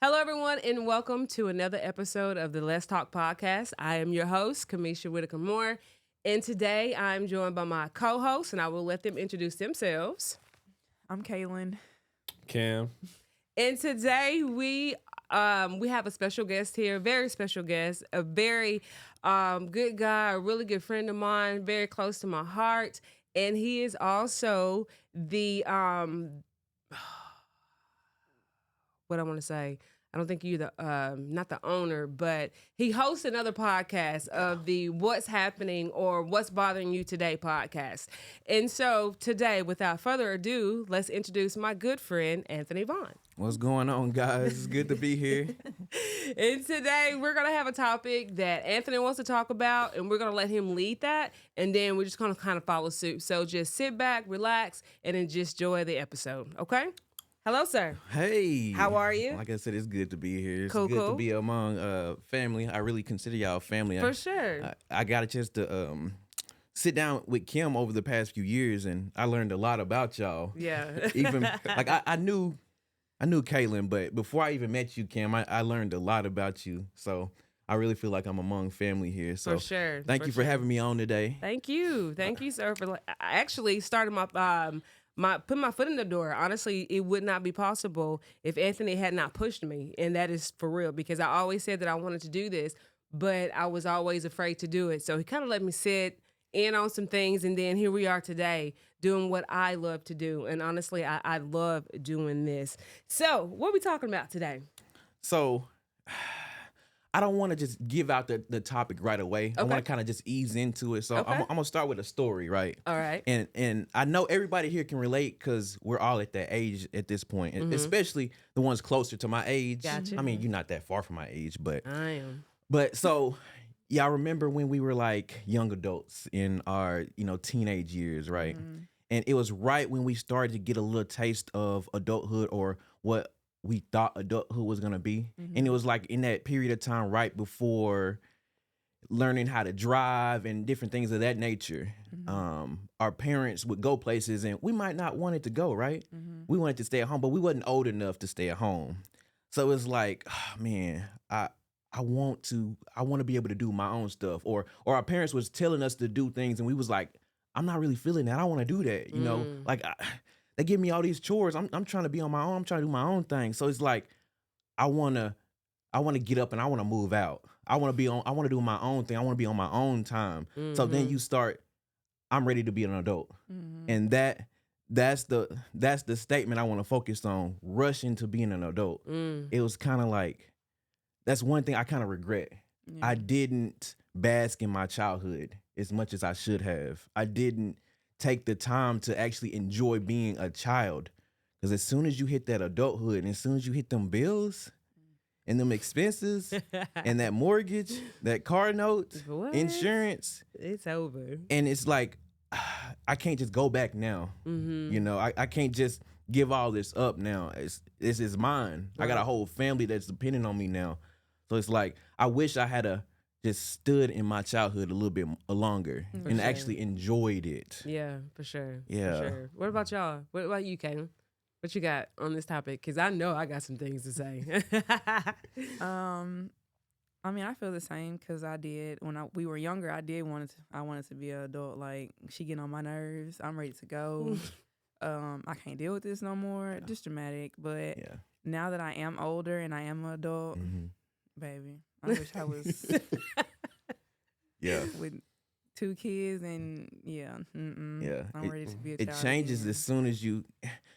Hello, everyone, and welcome to another episode of the Let's Talk podcast. I am your host, Kamisha Whitaker-Moore, and today I'm joined by my co-hosts, and I will let them introduce themselves. I'm Kaitlin. Cam. And today we have a special guest here, a very special guest, a very good guy, a really good friend of mine, very close to my heart, and he is also the what I want to say. I don't think you're the not the owner, but he hosts another podcast of the What's Happening or What's Bothering You Today podcast. And so today, without further ado, let's introduce my good friend, Anthony Vaughan. What's going on, guys? It's good to be here. And today we're going to have a topic that Anthony wants to talk about, and we're going to let him lead that. And then we're just going to kind of follow suit. So just sit back, relax, and then just enjoy the episode. Okay? Hello, sir. Hey. How are you? Like I said, it's good to be here. It's Cool, good cool. to be among family. I really consider y'all family. For sure. I got a chance to sit down with Kim over the past few years, and I learned a lot about y'all. Yeah. Even like I knew Kaitlin, but before I even met you, Kim, I learned a lot about you. So I really feel like I'm among family here. So For sure. thank you for having me on today. Thank you, sir. For I actually started my putting my foot in the door. Honestly, it would not be possible if Anthony had not pushed me, and that is for real. Because I always said that I wanted to do this, but I was always afraid to do it. So he kind of let me sit in on some things, and then here we are today doing what I love to do. And honestly, I love doing this. So what are we talking about today? So I don't want to just give out the topic right away. I Okay. want to kind of just ease into it. So Okay. I'm gonna start with a story, right? All right. And I know everybody here can relate because we're all at that age at this point, especially the ones closer to my age. Gotcha. I mean, you're not that far from my age, but I am. so y'all remember when we were like young adults in our teenage years, right? And it was right when we started to get a little taste of adulthood or what we thought adulthood was gonna be. And it was like in that period of time right before learning how to drive and different things of that nature. Our parents would go places and we might not want it to go, right? We wanted to stay at home, but we wasn't old enough to stay at home. So it's like, oh, man, I want to be able to do my own stuff. Or our parents was telling us to do things and we was like, I'm not really feeling that. I want to do that, you know? Like they give me all these chores. I'm trying to be on my own. I'm trying to do my own thing. So it's like I want to get up and I want to move out. I want to do my own thing. I want to be on my own time. So then you start, I'm ready to be an adult. And that's the statement I want to focus on, rushing to being an adult. It was kind of like, that's one thing I kind of regret. Yeah. I didn't bask in my childhood as much as I should have. I didn't take the time to actually enjoy being a child. Because as soon as you hit that adulthood and as soon as you hit them bills and them expenses and that mortgage, that car note, What? insurance, It's over. and it's like, I can't just go back now. You know, I can't just give all this up now. This is mine. I got a whole family that's depending on me now. So it's like, I wish I had just stood in my childhood a little bit longer and sure. actually enjoyed it. Yeah, for sure. Yeah. For sure. What about y'all? What about you, Kayla? What you got on this topic? Because I know I got some things to say. I mean, I feel the same because I did when we were younger. I wanted to be an adult. Like she getting on my nerves. I'm ready to go. I can't deal with this no more. Just dramatic. But Yeah. now that I am older and I am an adult, baby, I wish I was Yeah. with 2 kids and Yeah. I'm ready to be a It child changes again. as soon as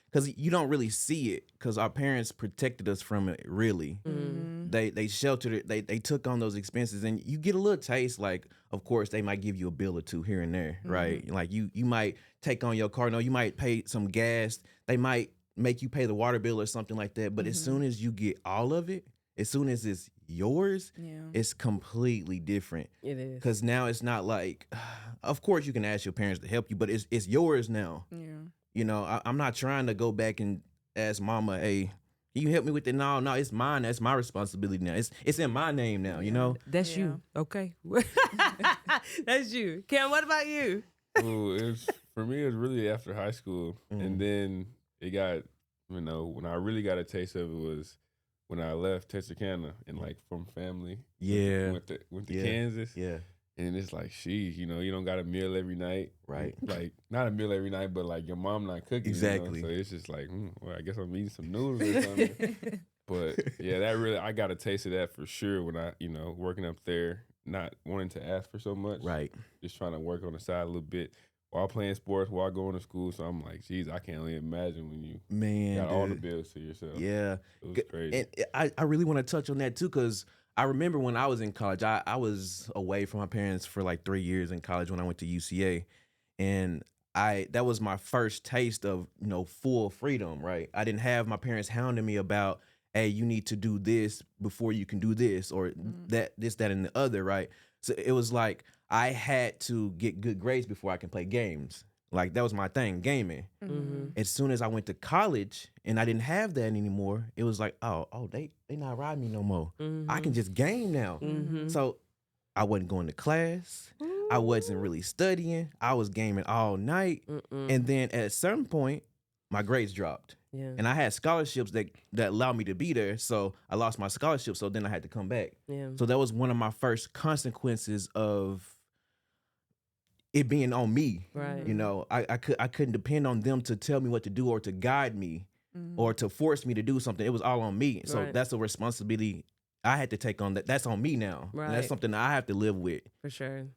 because you don't really see it because our parents protected us from it, really. They sheltered it. They took on those expenses and you get a little taste. Like, of course, they might give you a bill or two here and there, right? Like you might take on your car. No, you might pay some gas. They might make you pay the water bill or something like that. But as soon as you get all of it, as soon as it's yours, Yeah. it's completely different. It is. Because now it's not like, of course you can ask your parents to help you, but it's yours now. Yeah. You know, I'm not trying to go back and ask mama, hey, can you help me with it? No, it's mine. That's my responsibility now. It's in my name now, you know? That's you. Okay. That's you. Cam, what about you? Ooh, for me, it was really after high school. And then it got, when I really got a taste of it was when I left Texarkana and like from family. Yeah. Went to Yeah. Kansas. Yeah. And it's like, sheesh, you know, you don't got a meal every night. Right. Like, not a meal every night, but like your mom not cooking. Exactly. You know? So it's just like, well, I guess I'm eating some noodles or something. But yeah, that really, I got a taste of that for sure when I, you know, working up there, not wanting to ask for so much. Right. Just trying to work on the side a little bit while playing sports, while going to school. So I'm like, geez, I can't really imagine when you got all the bills to yourself. Yeah. It was crazy. And I really want to touch on that too, because I remember when I was in college, I was away from my parents for like 3 years in college when I went to UCA. And that was my first taste of, you know, full freedom, right? I didn't have my parents hounding me about, hey, you need to do this before you can do this, or that, and the other, right? So it was like I had to get good grades before I can play games. Like that was my thing, gaming. Mm-hmm. As soon as I went to college and I didn't have that anymore, it was like, oh, they not riding me no more. Mm-hmm. I can just game now. Mm-hmm. So I wasn't going to class. I wasn't really studying. I was gaming all night. And then at some point, my grades dropped. Yeah. And I had scholarships that allowed me to be there. So I lost my scholarship. So then I had to come back. Yeah. So that was one of my first consequences of it being on me. Right. You know, I couldn't depend on them to tell me what to do or to guide me or to force me to do something. It was all on me. So Right. that's a responsibility I had to take on. That's on me now. Right. And that's something I have to live with. For sure.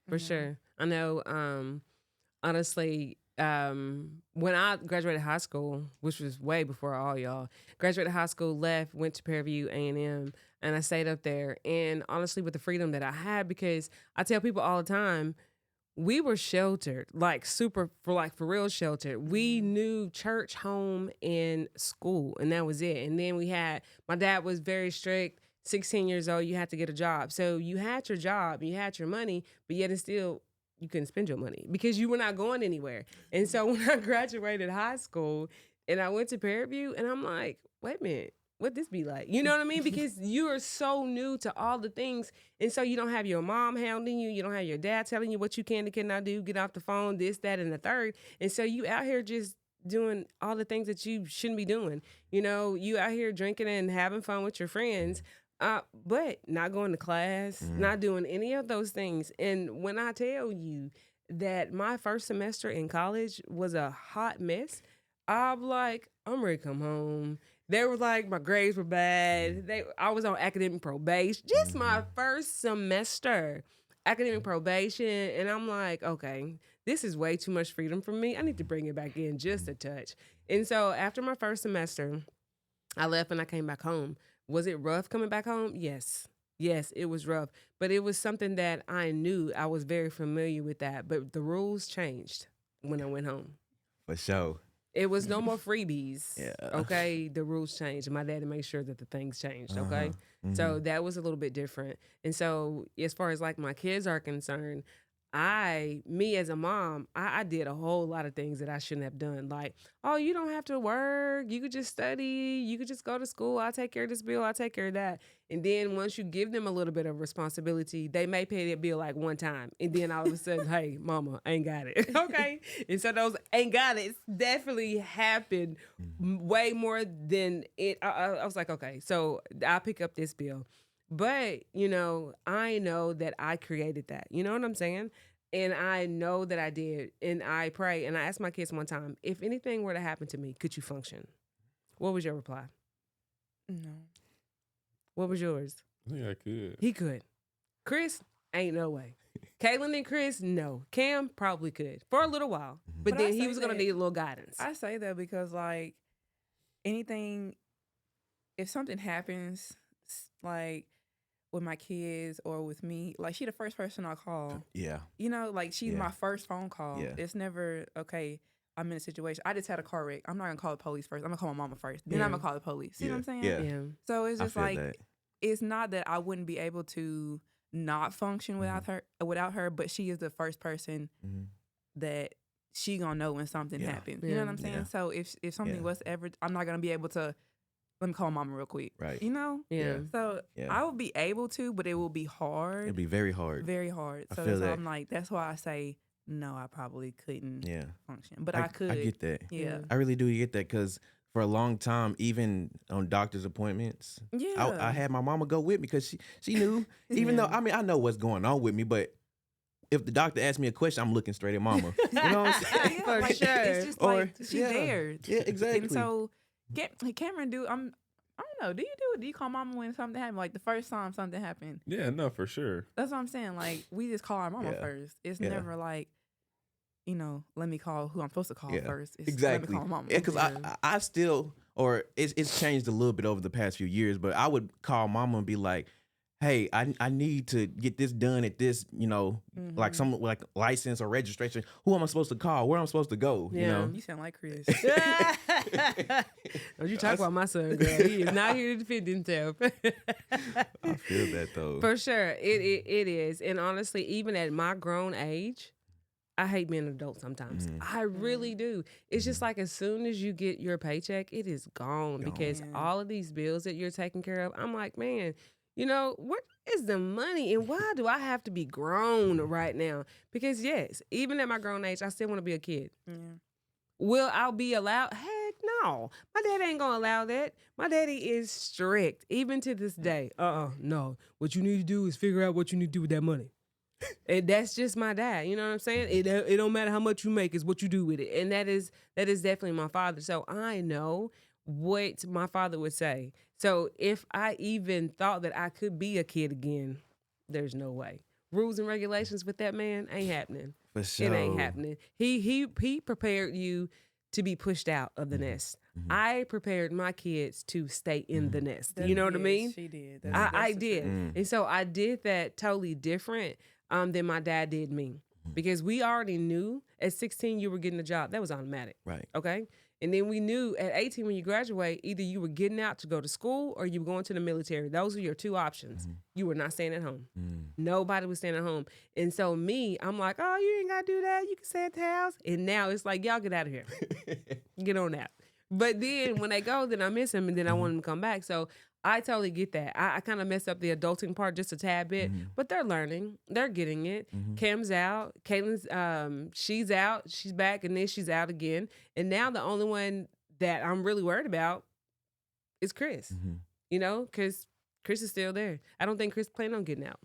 For sure. I know, honestly, when I graduated high school, which was way before all y'all, graduated high school, left, went to Fairview A&M, and I stayed up there. And honestly, with the freedom that I had, because I tell people all the time, we were sheltered, like for real sheltered. We knew church, home, and school, and that was it. And then my dad was very strict. 16 years old, you had to get a job. So you had your job, you had your money, but yet and still, you couldn't spend your money because you were not going anywhere. And so when I graduated high school and I went to Fairview, and I'm like, wait a minute, what this be like? You know what I mean? Because you are so new to all the things. And so you don't have your mom hounding you. You don't have your dad telling you what you can and cannot do. Get off the phone, this, that, and the third. And so you out here just doing all the things that you shouldn't be doing. You know, you out here drinking and having fun with your friends, but not going to class, not doing any of those things. And when I tell you that my first semester in college was a hot mess, I'm like, I'm ready to come home. They were like, my grades were bad. I was on academic probation. Just my first semester, academic probation. And I'm like, okay, this is way too much freedom for me. I need to bring it back in just a touch. And so after my first semester, I left and I came back home. Was it rough coming back home? Yes. Yes, it was rough. But it was something that I knew. I was very familiar with that. But the rules changed when I went home. For sure. It was no more freebies. Yeah. Okay. The rules changed. My daddy made sure that the things changed. Okay. Mhm. So that was a little bit different. And so as far as like my kids are concerned, me as a mom, I did a whole lot of things that I shouldn't have done. Like, oh, you don't have to work. You could just study. You could just go to school. I'll take care of this bill. I'll take care of that. And then once you give them a little bit of responsibility, they may pay that bill like one time. And then all of a sudden, hey, mama, ain't got it. Okay. And so those ain't got it definitely happened way more than it. I was like, okay, so I'll pick up this bill. But, you know, I know that I created that. You know what I'm saying? And I know that I did. And I pray. And I asked my kids one time, if anything were to happen to me, could you function? What was your reply? No. What was yours? I think I could. He could. Chris, ain't no way. Kaitlin and Chris, no. Cam probably could for a little while. But But I then he say was going to that- need a little guidance. I say that because, like, anything, if something happens, like, with my kids or with me, like, she the first person I call. Yeah. You know, like, she's Yeah. my first phone call. Yeah. It's never, okay, I'm in a situation. I just had a car wreck. I'm not going to call the police first. I'm going to call my mama first. Then Yeah. I'm going to call the police. See what I'm saying? Yeah. Yeah. So it's I just feel like, that. it's not that I wouldn't be able to not function without her, but she is the first person Mhm. that she gonna know when something Yeah. happens. You Yeah. know what I'm saying? Yeah. So if something Yeah. was ever, I'm not gonna be able to. Let me call mama real quick. Right. You know. Yeah. So Yeah. I will be able to, but it will be hard. It'd be very hard. very hard. I So feel that's why that. I'm like, that's why I say no. I probably couldn't Yeah. function, but I could. I get that. Yeah. I really do get that because for a long time, even on doctor's appointments, Yeah. I had my mama go with me because she knew. Even though I know what's going on with me, but if the doctor asks me a question, I'm looking straight at mama. You know what I'm saying? For Like, sure. it's Just Or- like she's there. Yeah, exactly. And so Cameron, I don't know. Do you call mama when something happened? Like the first time something happened. Yeah, no, for sure. That's what I'm saying. Like we just call our mama Yeah. first. It's Yeah. never like, let me call who I'm supposed to call Yeah, first. It's exactly. Let me call mama. Yeah, because I still, or it's changed a little bit over the past few years, but I would call mama and be like, hey, I need to get this done at this, like some like license or registration. Who am I supposed to call? Where am I supposed to go? You Yeah. know? You sound like Chris. Don't you talk about my son, girl. He is not here to defend himself. I feel that though. For sure. It is. And honestly, even at my grown age, I hate being an adult sometimes. I really do. It's just like as soon as you get your paycheck, it is gone because Yeah. all of these bills that you're taking care of, I'm like, man, where is the money and why do I have to be grown right now? Because yes, even at my grown age, I still want to be a kid. Yeah. Will I be allowed? Heck no. My dad ain't gonna allow that. My daddy is strict, even to this day. No. What you need to do is figure out what you need to do with that money. And that's just my dad. You know what I'm saying? It don't matter how much you make, it's what you do with it. And that is definitely my father. So I know what my father would say. So if I even thought that I could be a kid again, there's no way. Rules and regulations with that man ain't happening. For sure. It ain't happening. He prepared you to be pushed out of the nest. I prepared my kids to stay in the nest. You know what I mean? She did. I did. And so I did that totally different than my dad did me. Because we already knew at 16 you were getting a job. That was automatic. Right. Okay? And then we knew at 18 when you graduate, either you were getting out to go to school or you were going to the military. Those are your two options. You were not staying at home. Nobody was staying at home. And so I'm like, oh, you ain't got to do that. You can stay at the house. And now it's like, y'all get out of here. Get on that. But then when they go, then I miss them and then I want them to come back. So I totally get that. I kind of messed up the adulting part just a tad bit, but they're learning. They're getting it. Cam's out. Kaitlin's, she's out. She's back, and then she's out again. And now the only one that I'm really worried about is Chris. Because Chris is still there. I don't think Chris planned on getting out.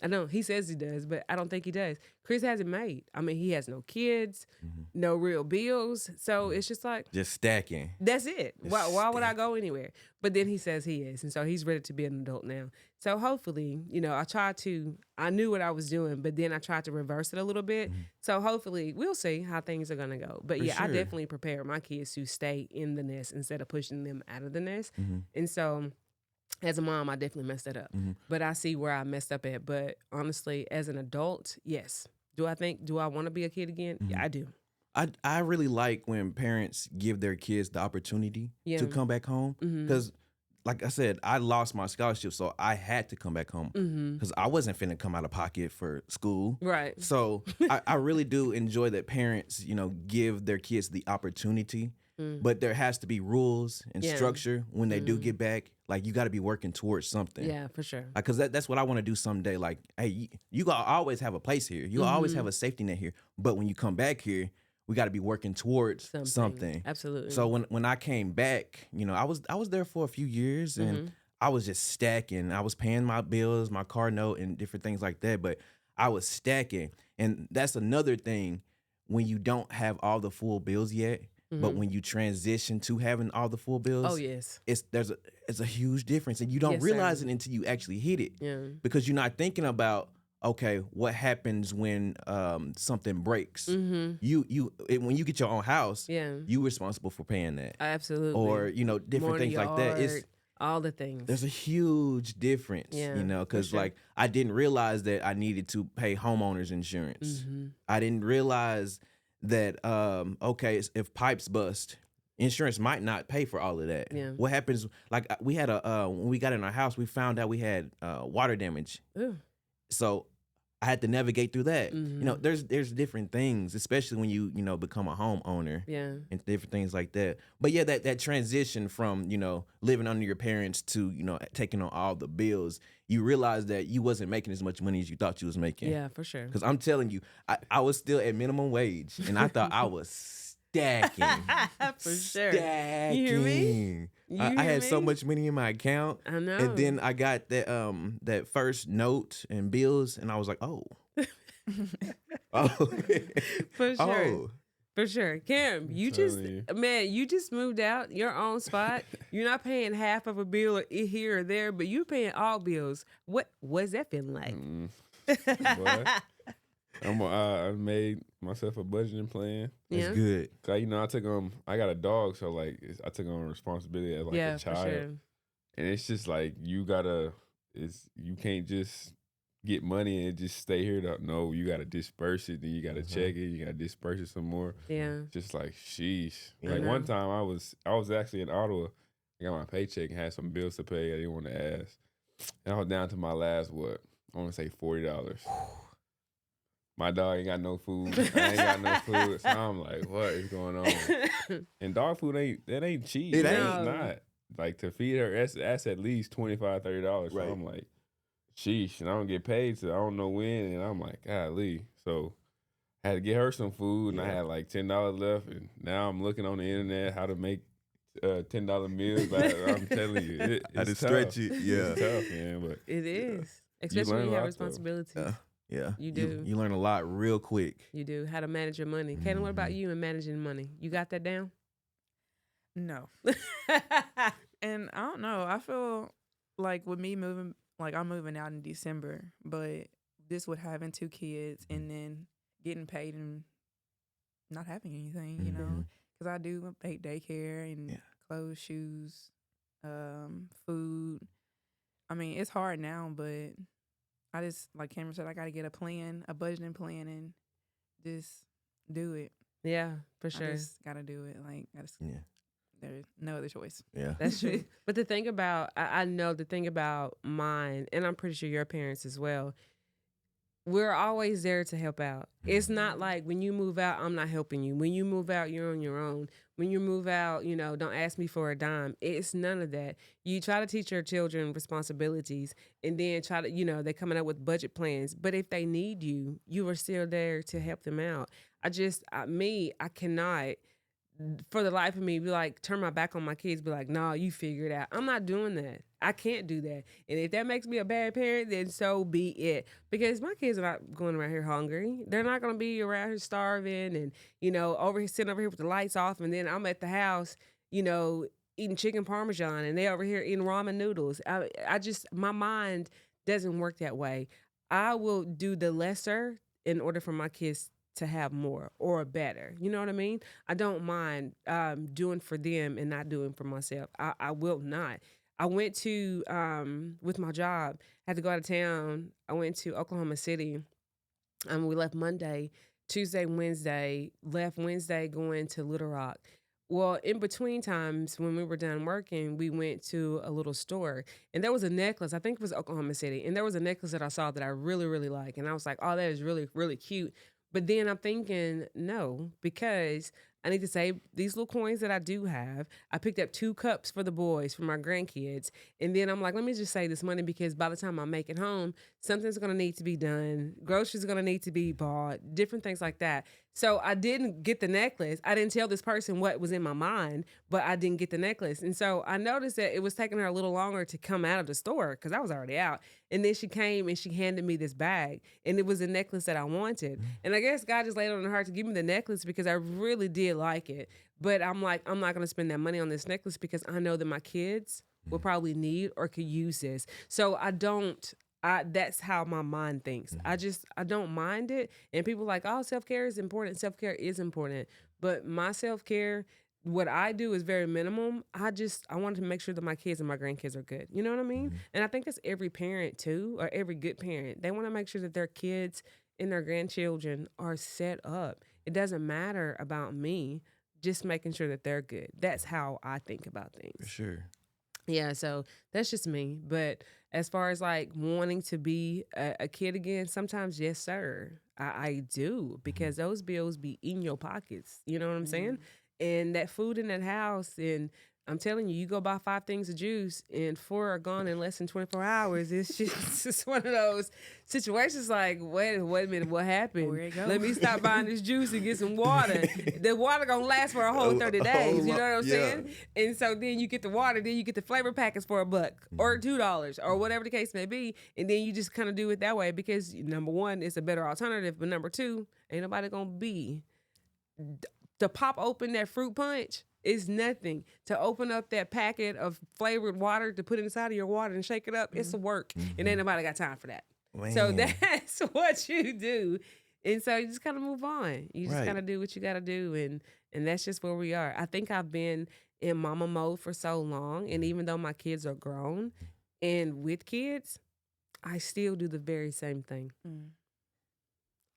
I know he says he does, but I don't think he does. Chris hasn't made. I mean, he has no kids, no real bills. So it's just like, Just stacking. that's it. Why would I go anywhere? But then he says he is. And so he's ready to be an adult now. So hopefully, I knew what I was doing, but then I tried to reverse it a little bit. So hopefully we'll see how things are going to go. But For yeah, I sure. definitely prepared my kids to stay in the nest instead of pushing them out of the nest. And so as a mom, I definitely messed that up. But I see where I messed up at. But honestly, as an adult, yes. Do I want to be a kid again? Yeah, I do. I really like when parents give their kids the opportunity to come back home because, like I said, I lost my scholarship, so I had to come back home because I wasn't finna come out of pocket for school. Right. So I really do enjoy that parents, give their kids the opportunity, but there has to be rules and Yeah. structure when they do get back. Like you got to be working towards something. Yeah, for sure. Because that's what I want to do someday. Like, hey, you gotta always have a place here. You always have a safety net here. But when you come back here, we got to be working towards something. Absolutely. So when I came back, I was there for a few years and I was just stacking. I was paying my bills, my car note, and different things like that. But I was stacking, and that's another thing when you don't have all the full bills yet. But when you transition to having all the full bills, oh yes. it's a huge difference, and you don't Yes, realize sir. it until you actually hit it. Yeah. Because you're not thinking about, okay, what happens when something breaks? When you get your own house, Yeah. you responsible for paying that, Absolutely. or different Mowing things the like that. It's yard, all the things. there's a huge difference, Yeah, because for sure. like I didn't realize that I needed to pay homeowners insurance. I didn't realize that okay, if pipes bust, insurance might not pay for all of that. Yeah. What happens? Like we had when we got in our house, we found out we had water damage. Ooh. So I had to navigate through that. Mhm. There's different things, especially when you become a homeowner Yeah. and different things like that. But yeah, that transition from living under your parents to taking on all the bills, you realize that you wasn't making as much money as you thought you was making. Yeah, for sure. Because I'm telling you, I was still at minimum wage, and I thought I was stacking. For sure. Stacking. You hear me? I had so much money in my account. I know. And then I got that first note and bills, and I was like, oh. Oh. For sure. Oh. For sure. Karen, you just moved out your own spot. You're not paying half of a bill here or there, but you're paying all bills. What's that feeling like? Boy, I made myself a budgeting plan. That's good. Cause I got a dog, so like I took on responsibility as like a child, for sure. and it's just like you can't just get money and just stay here. No, you gotta disperse it, then you gotta check it, you gotta disperse it some more. Yeah. Just like sheesh. Yeah. Like one time I was actually in Ottawa. I got my paycheck and had some bills to pay. I didn't want to ask, and I was down to my last I want to say $40. My dog ain't got no food. I ain't got no food. So I'm like, what is going on? And dog food ain't cheap. It It's ain't. not. Like to feed her, that's at least $25, $30. So Right. I'm like, sheesh. And I don't get paid, so I don't know when. And I'm like, golly. So I had to get her some food, and I had like $10 left. And now I'm looking on the internet how to make $10 meals. I'm telling you, it's How to tough. stretch it. Yeah. It's tough, man. But It is. Especially when learn you a have lot, though. responsibilities. Yeah. You do. You learn a lot real quick. You do. How to manage your money. Kaylin, what about you in managing money? You got that down? No. And I don't know. I feel like with me moving, like I'm moving out in December, but this with having 2 kids and then getting paid and not having anything, you know, because I do pay daycare and clothes, shoes, food. I mean, it's hard now, but I just, like Cameron said, I got to get a plan, a budgeting plan, and just do it. Yeah, for sure. I just got to do it. Like, there's no other choice. Yeah. That's true. But the thing about, I know the thing about mine, and I'm pretty sure your parents as well, we're always there to help out. It's not like when you move out, I'm not helping you. When you move out, you're on your own. When you move out, don't ask me for a dime. It's none of that. You try to teach your children responsibilities and then try to, they're coming up with budget plans. But if they need you, you are still there to help them out. I cannot, for the life of me, be like, turn my back on my kids, be like, nah, you figure it out. I'm not doing that. I can't do that. And if that makes me a bad parent, then so be it. Because my kids are not going around here hungry. They're not going to be around here starving and, sitting over here with the lights off. And then I'm at the house, eating chicken parmesan and they over here eating ramen noodles. My mind doesn't work that way. I will do the lesser in order for my kids to have more or better. You know what I mean? I don't mind doing for them and not doing for myself. I will not. I went to, with my job, I had to go out of town. I went to Oklahoma City. We left Monday, Tuesday, Wednesday, left Wednesday going to Little Rock. Well, in between times when we were done working, we went to a little store and there was a necklace. I think it was Oklahoma City. And there was a necklace that I saw that I really, really like. And I was like, oh, that is really, really cute. But then I'm thinking, no, because I need to save these little coins that I do have. I picked up 2 cups for the boys, for my grandkids. And then I'm like, let me just save this money because by the time I make it home, something's going to need to be done. Groceries are going to need to be bought, different things like that. So I didn't get the necklace. I didn't tell this person what was in my mind, but I didn't get the necklace. And so I noticed that it was taking her a little longer to come out of the store because I was already out. And then she came and she handed me this bag and it was a necklace that I wanted. And I guess God just laid it on her heart to give me the necklace because I really did like it. But I'm like, I'm not going to spend that money on this necklace because I know that my kids will probably need or could use this. So that's how my mind thinks. I don't mind it. And people are like, oh, self-care is important. Self-care is important. But my self-care, what I do is very minimum. I wanted to make sure that my kids and my grandkids are good. You know what I mean? And I think that's every parent too, or every good parent. They want to make sure that their kids and their grandchildren are set up. It doesn't matter about me, just making sure that they're good. That's how I think about things. For sure. Yeah, so that's just me. But as far as like wanting to be a kid again, sometimes, yes, sir, I do. Because those bills be in your pockets. You know what I'm saying? And that food in that house and I'm telling you, you go buy 5 things of juice and 4 are gone in less than 24 hours. It's just one of those situations like, wait a minute, what happened? Where it go? Let me stop buying this juice and get some water. The water gonna last for a whole 30 days. You know what I'm saying? And so then you get the water, then you get the flavor packets for $1 or $2 or whatever the case may be. And then you just kind of do it that way because number one, it's a better alternative. But number two, ain't nobody gonna be to pop open that fruit punch is nothing. To open up that packet of flavored water to put inside of your water and shake it up, it's a work. And ain't nobody got time for that. Man. So that's what you do. And so you just kind of move on. You just kind of do what you got to do. And that's just where we are. I think I've been in mama mode for so long. And even though my kids are grown and with kids, I still do the very same thing.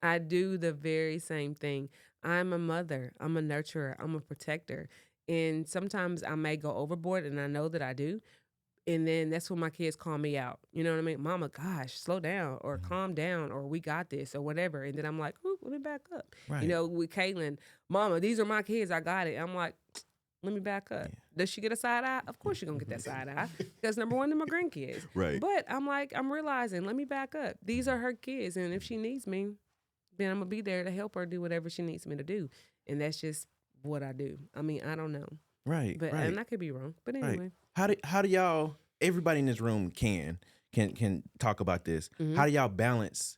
I do the very same thing. I'm a mother. I'm a nurturer. I'm a protector. And sometimes I may go overboard, and I know that I do. And then that's when my kids call me out. You know what I mean? Mama, gosh, slow down or calm down or we got this or whatever. And then I'm like, ooh, let me back up. Right. You know, with Kaitlin, Mama, these are my kids. I got it. I'm like, let me back up. Does she get a side eye? Of course you're going to get that side eye because number one, they're my grandkids. Right. But I'm like, I'm realizing, let me back up. These are her kids. And if she needs me, then I'm going to be there to help her do whatever she needs me to do. And that's just what I do. I mean, I don't know. Right. But right. and I could be wrong. But anyway. Right. How do y'all, everybody in this room can talk about this. How do y'all balance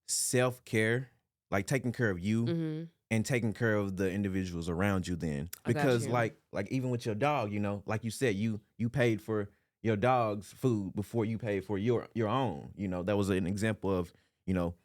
self-care, like taking care of you and taking care of the individuals around you then? Because like even with your dog, you know, like you said, you paid for your dog's food before you paid for your own. You know, that was an example of, you know,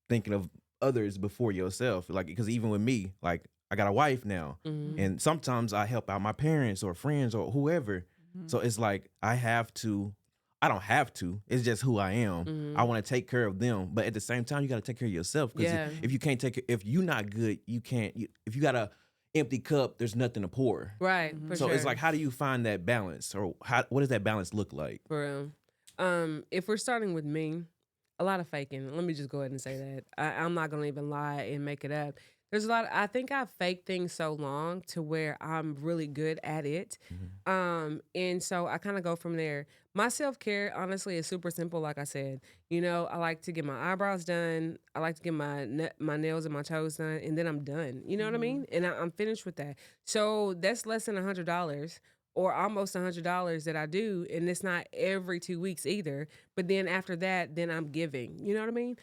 thinking of others before yourself. Like, because even with me, like I got a wife now, and sometimes I help out my parents or friends or whoever. So it's like I don't have to. It's just who I am. I want to take care of them, but at the same time, you got to take care of yourself. Because if you can't if you're not good, you can't. If you got a empty cup, there's nothing to pour. Right. So it's like, how do you find that balance, or what does that balance look like? For real. If we're starting with me, a lot of faking. Let me just go ahead and say that. I'm not gonna even lie and make it up. There's a lot. I think I've faked things so long to where I'm really good at it. And so I kind of go from there. My self-care, honestly, is super simple. Like I said, you know, I like to get my eyebrows done. I like to get my nails and my toes done, and then I'm done. You know what I mean? And I'm finished with that. So that's less than $100 or almost $100 that I do. And it's not every 2 weeks either. But then after that, then I'm giving. You know what I mean?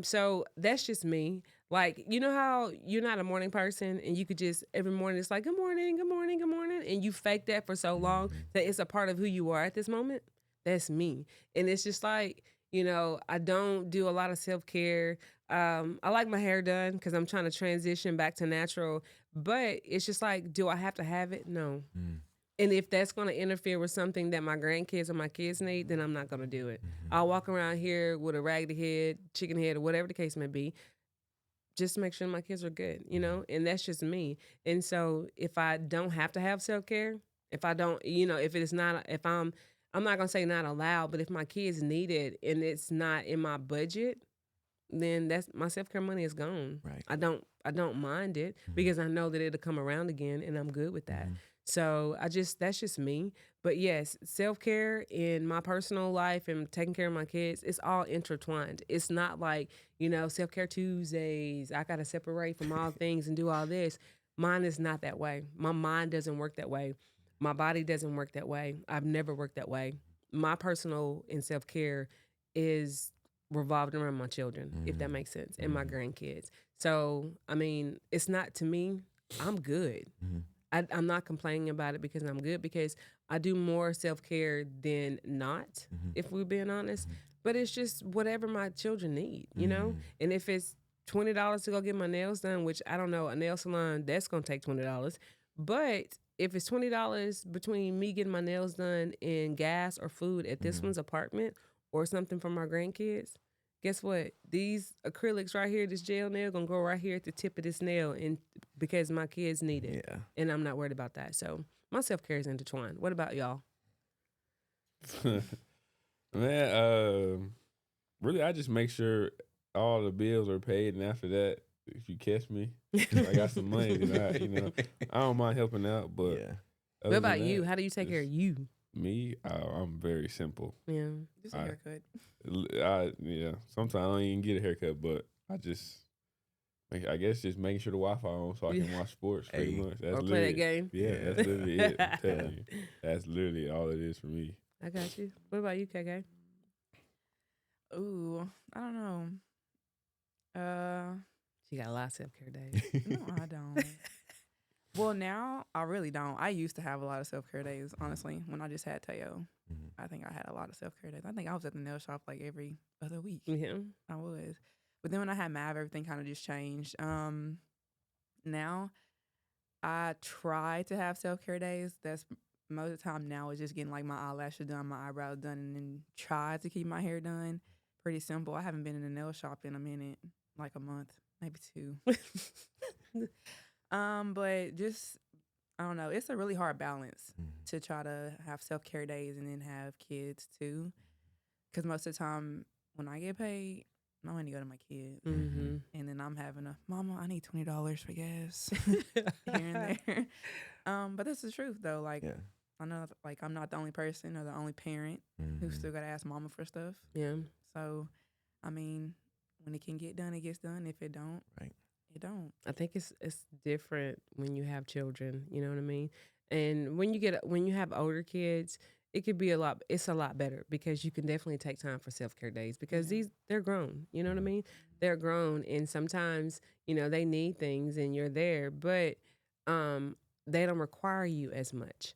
So that's just me. Like, you know how you're not a morning person and you could just, every morning it's like, good morning, good morning, good morning. And you fake that for so long that it's a part of who you are at this moment. That's me. And it's just like, you know, I don't do a lot of self-care. I like my hair done because I'm trying to transition back to natural. But it's just like, do I have to have it? No. And if that's going to interfere with something that my grandkids or my kids need, then I'm not going to do it. I'll walk around here with a raggedy head, chicken head, or whatever the case may be, just to make sure my kids are good, you know? And that's just me. And so if I don't have to have self-care, if I don't, you know, if it's not, if I'm not going to say not allowed, but if my kids need it and it's not in my budget, then that's my self-care money is gone. Right. I don't mind it because I know that it'll come around again and I'm good with that. So that's just me. But yes, self-care in my personal life and taking care of my kids, it's all intertwined. It's not like, you know, self-care Tuesdays, I got to separate from all things and do all this. Mine is not that way. My mind doesn't work that way. My body doesn't work that way. I've never worked that way. My personal and self-care is revolved around my children, if that makes sense, and my grandkids. So, I mean, it's not, to me, I'm good. I'm not complaining about it because I'm good, because I do more self-care than not, if we're being honest. But it's just whatever my children need, you know? And if it's $20 to go get my nails done, which I don't know, a nail salon, that's going to take $20. But if it's $20 between me getting my nails done and gas or food at this one's apartment or something for my grandkids, guess what? These acrylics right here, this gel nail, gonna go right here at the tip of this nail, and because my kids need it, and I'm not worried about that. So my self-care is intertwined. What about y'all? Man, really, I just make sure all the bills are paid, and after that, if you catch me, I got some money, then I don't mind helping out, but What about you? How do you take care of you? Me, I'm very simple. Yeah. Just a haircut. Yeah. Sometimes I don't even get a haircut, but I guess just making sure the Wi-Fi on so I can watch sports. Pretty much. That's Or play that literally game. Yeah, that's literally it. I'm telling you, that's literally all it is for me. I got you. What about you, KK? Ooh, I don't know. She got a lot of self-care days. No, I don't. Well, now I really don't. I used to have a lot of self-care days, honestly, when I just had Teo. I think I had a lot of self-care days. I think I was at the nail shop like every other week. Yeah. I was. But then when I had Mav, everything kind of just changed. Now I try to have self-care days. That's most of the time now is just getting like my eyelashes done, my eyebrows done, and then try to keep my hair done. Pretty simple. I haven't been in a nail shop in a minute, like a month, maybe 2. But just, I don't know. It's a really hard balance to try to have self-care days and then have kids too. Because most of the time when I get paid, my money go to my kids. And then I'm having mama, I need $20 for gas here and there. But that's the truth though. Like, I know like I'm not the only person or the only parent who still got to ask mama for stuff. Yeah. So, I mean, when it can get done, it gets done. If it don't, it don't. I think it's different when you have children, you know what I mean? And when you have older kids, it could be it's a lot better because you can definitely take time for self-care days because they're grown, you know what I mean? They're grown and sometimes, they need things and you're there, but they don't require you as much.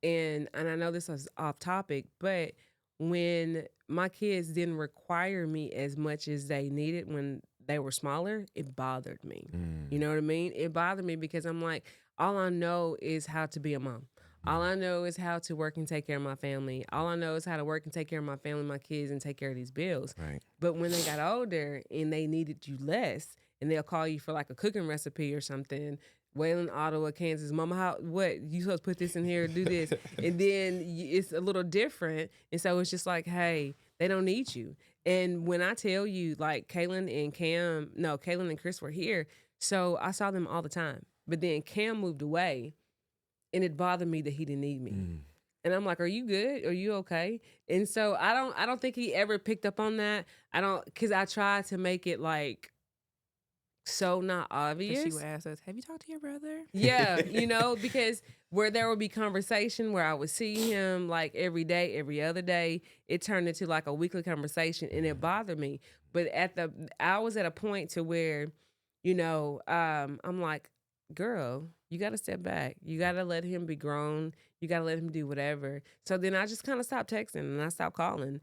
And I know this is off topic, but when my kids didn't require me as much as they needed when they were smaller, it bothered me. You know what I mean? It bothered me because I'm like, all I know is how to be a mom. All I know is how to work and take care of my family. All I know is how to work and take care of my family, my kids, and take care of these bills. Right. But when they got older and they needed you less, and they'll call you for like a cooking recipe or something, Wayland, Ottawa, Kansas, Mama, what? You supposed to put this in here, do this. And then it's a little different. And so it's just like, hey, they don't need you. And when I tell you, like Kaitlin and Chris were here, so I saw them all the time. But then Cam moved away, and it bothered me that he didn't need me. And I'm like, are you good? Are you okay? And so I don't think he ever picked up on that. Because I tried to make it like so not obvious. She would ask us, have you talked to your brother? Yeah, because where there would be conversation where I would see him like every day, every other day, it turned into like a weekly conversation and it bothered me. But I was at a point to where, I'm like, girl, you got to step back. You got to let him be grown. You got to let him do whatever. So then I just kind of stopped texting and I stopped calling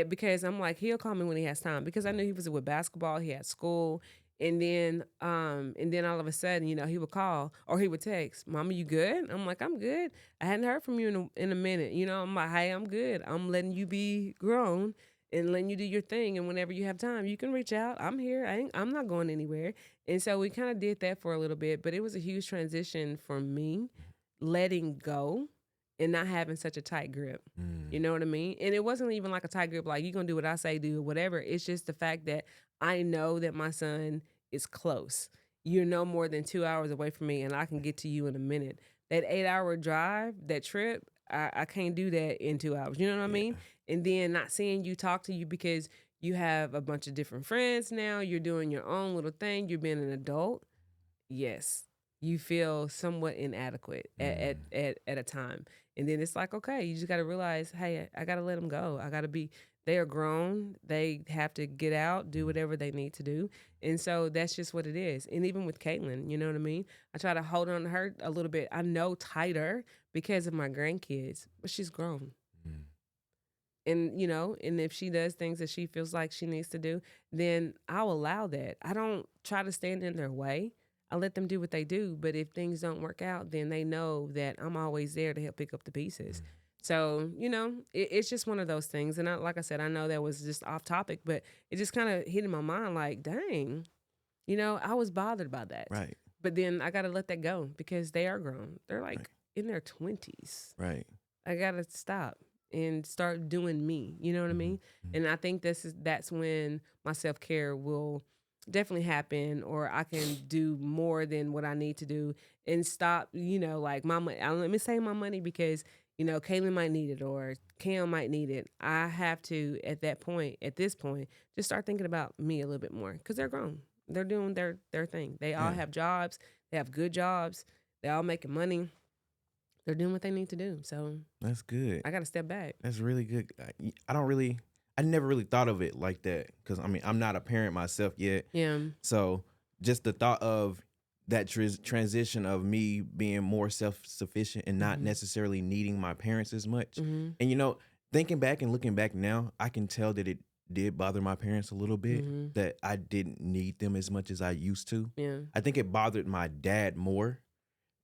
because I'm like, he'll call me when he has time because I knew he was with basketball. He had school. And then all of a sudden, he would call or he would text, Mama, you good? I'm like, I'm good. I hadn't heard from you in a minute. I'm like, hey, I'm good. I'm letting you be grown and letting you do your thing. And whenever you have time, you can reach out. I'm here. I'm not going anywhere. And so we kind of did that for a little bit, but it was a huge transition for me, letting go and not having such a tight grip. You know what I mean? And it wasn't even like a tight grip, like you're going to do what I say, do whatever. It's just the fact that I know that my son is close. You're no more than 2 hours away from me and I can get to you in a minute. That 8-hour drive, that trip, I can't do that in 2 hours. You know what I mean? And then not seeing you, talk to you because you have a bunch of different friends now. You're doing your own little thing. You're being an adult. Yes. You feel somewhat inadequate at a time. And then it's like, okay, you just got to realize, hey, I got to let them go. They are grown. They have to get out, do whatever they need to do. And so that's just what it is. And even with Kaitlin, you know what I mean? I try to hold on to her a little bit. I know tighter because of my grandkids, but she's grown. And, and if she does things that she feels like she needs to do, then I'll allow that. I don't try to stand in their way. I let them do what they do. But if things don't work out, then they know that I'm always there to help pick up the pieces. So, it's just one of those things. And like I said, I know that was just off topic, but it just kind of hit in my mind like, dang, I was bothered by that. Right. But then I got to let that go because they are grown. They're like in their 20s. Right. I got to stop and start doing me. You know what I mean? And I think that's when my self-care will definitely happen, or I can do more than what I need to do and stop, like my money. Let me say my money because, Kaitlin might need it or Cam might need it. I have to, at this point, just start thinking about me a little bit more because they're grown. They're doing their thing. They all Yeah. have jobs. They have good jobs. They all making money. They're doing what they need to do. So That's good. I got to step back. That's really good. I never really thought of it like that because I'm not a parent myself yet. Yeah. So just the thought of that transition of me being more self-sufficient and not necessarily needing my parents as much. Mm-hmm. And thinking back and looking back now, I can tell that it did bother my parents a little bit that I didn't need them as much as I used to. Yeah. I think it bothered my dad more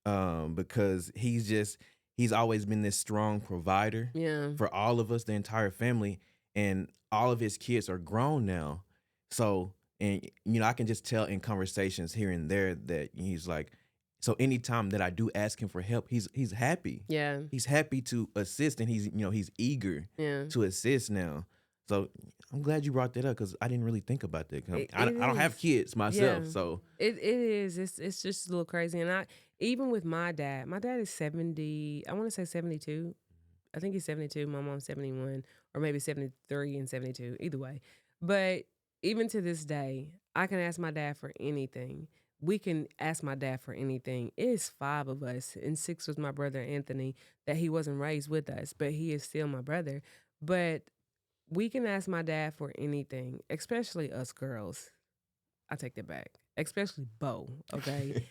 because he's always been this strong provider Yeah. for all of us, the entire family, and all of his kids are grown now. So, and I can just tell in conversations here and there that he's like, so anytime that I do ask him for help, he's happy. Yeah. He's happy to assist, and he's eager Yeah. to assist now. So I'm glad you brought that up because I didn't really think about that. I don't have is. kids myself, Yeah. so It is. It's just a little crazy. And even with my dad is 70, I want to say 72. I think he's 72. My mom's 71, or maybe 73 and 72. Either way. But even to this day, I can ask my dad for anything. We can ask my dad for anything. It's 5 of us, and 6 was my brother Anthony, that he wasn't raised with us, but he is still my brother. But we can ask my dad for anything, especially us girls. I take that back. Especially Bo, okay?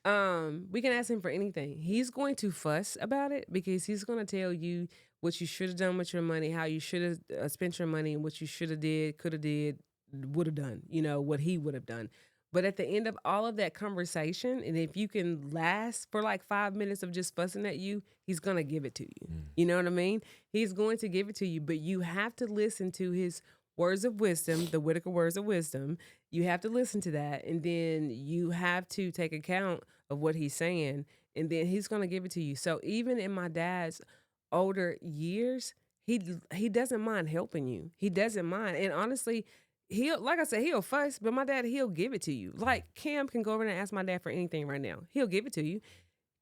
We can ask him for anything. He's going to fuss about it because he's going to tell you what you should have done with your money, how you should have spent your money, and what you should have did, could have did, would have done, what he would have done. But at the end of all of that conversation, and if you can last for like 5 minutes of just fussing at you, he's going to give it to you. You know what I mean? He's going to give it to you, but you have to listen to his words of wisdom, the Whitaker words of wisdom. You have to listen to that, and then you have to take account of what he's saying, and then he's going to give it to you. So even in my dad's older years, he doesn't mind helping you. He doesn't mind. And honestly, he'll fuss, but my dad, he'll give it to you. Like Cam can go over there and ask my dad for anything right now. He'll give it to you.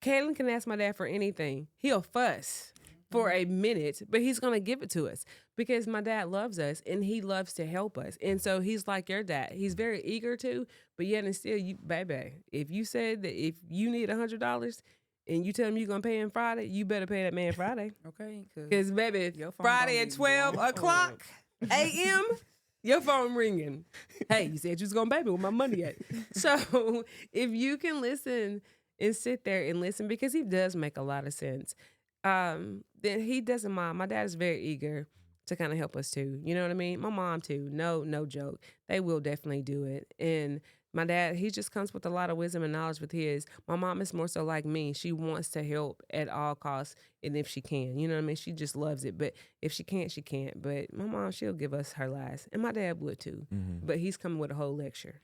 Kaitlin can ask my dad for anything. He'll fuss for a minute, but he's going to give it to us because my dad loves us and he loves to help us. And so he's like your dad. He's very eager to, but yet and still, baby, if you said that if you need $100 and you tell him you're going to pay him Friday, you better pay that man Friday. Okay. Because, baby, your phone Friday gonna at be 12 blowing o'clock a.m., your phone ringing. Hey, you said you was going to pay me with my money at. So if you can listen and sit there and listen, because he does make a lot of sense, then he doesn't mind. My dad is very eager to kind of help us too. You know what I mean? My mom too. No joke. They will definitely do it. And my dad, he just comes with a lot of wisdom and knowledge with his. My mom is more so like me. She wants to help at all costs, and if she can, you know what I mean? She just loves it. But if she can't, she can't. But my mom, she'll give us her last. And my dad would too. But he's coming with a whole lecture.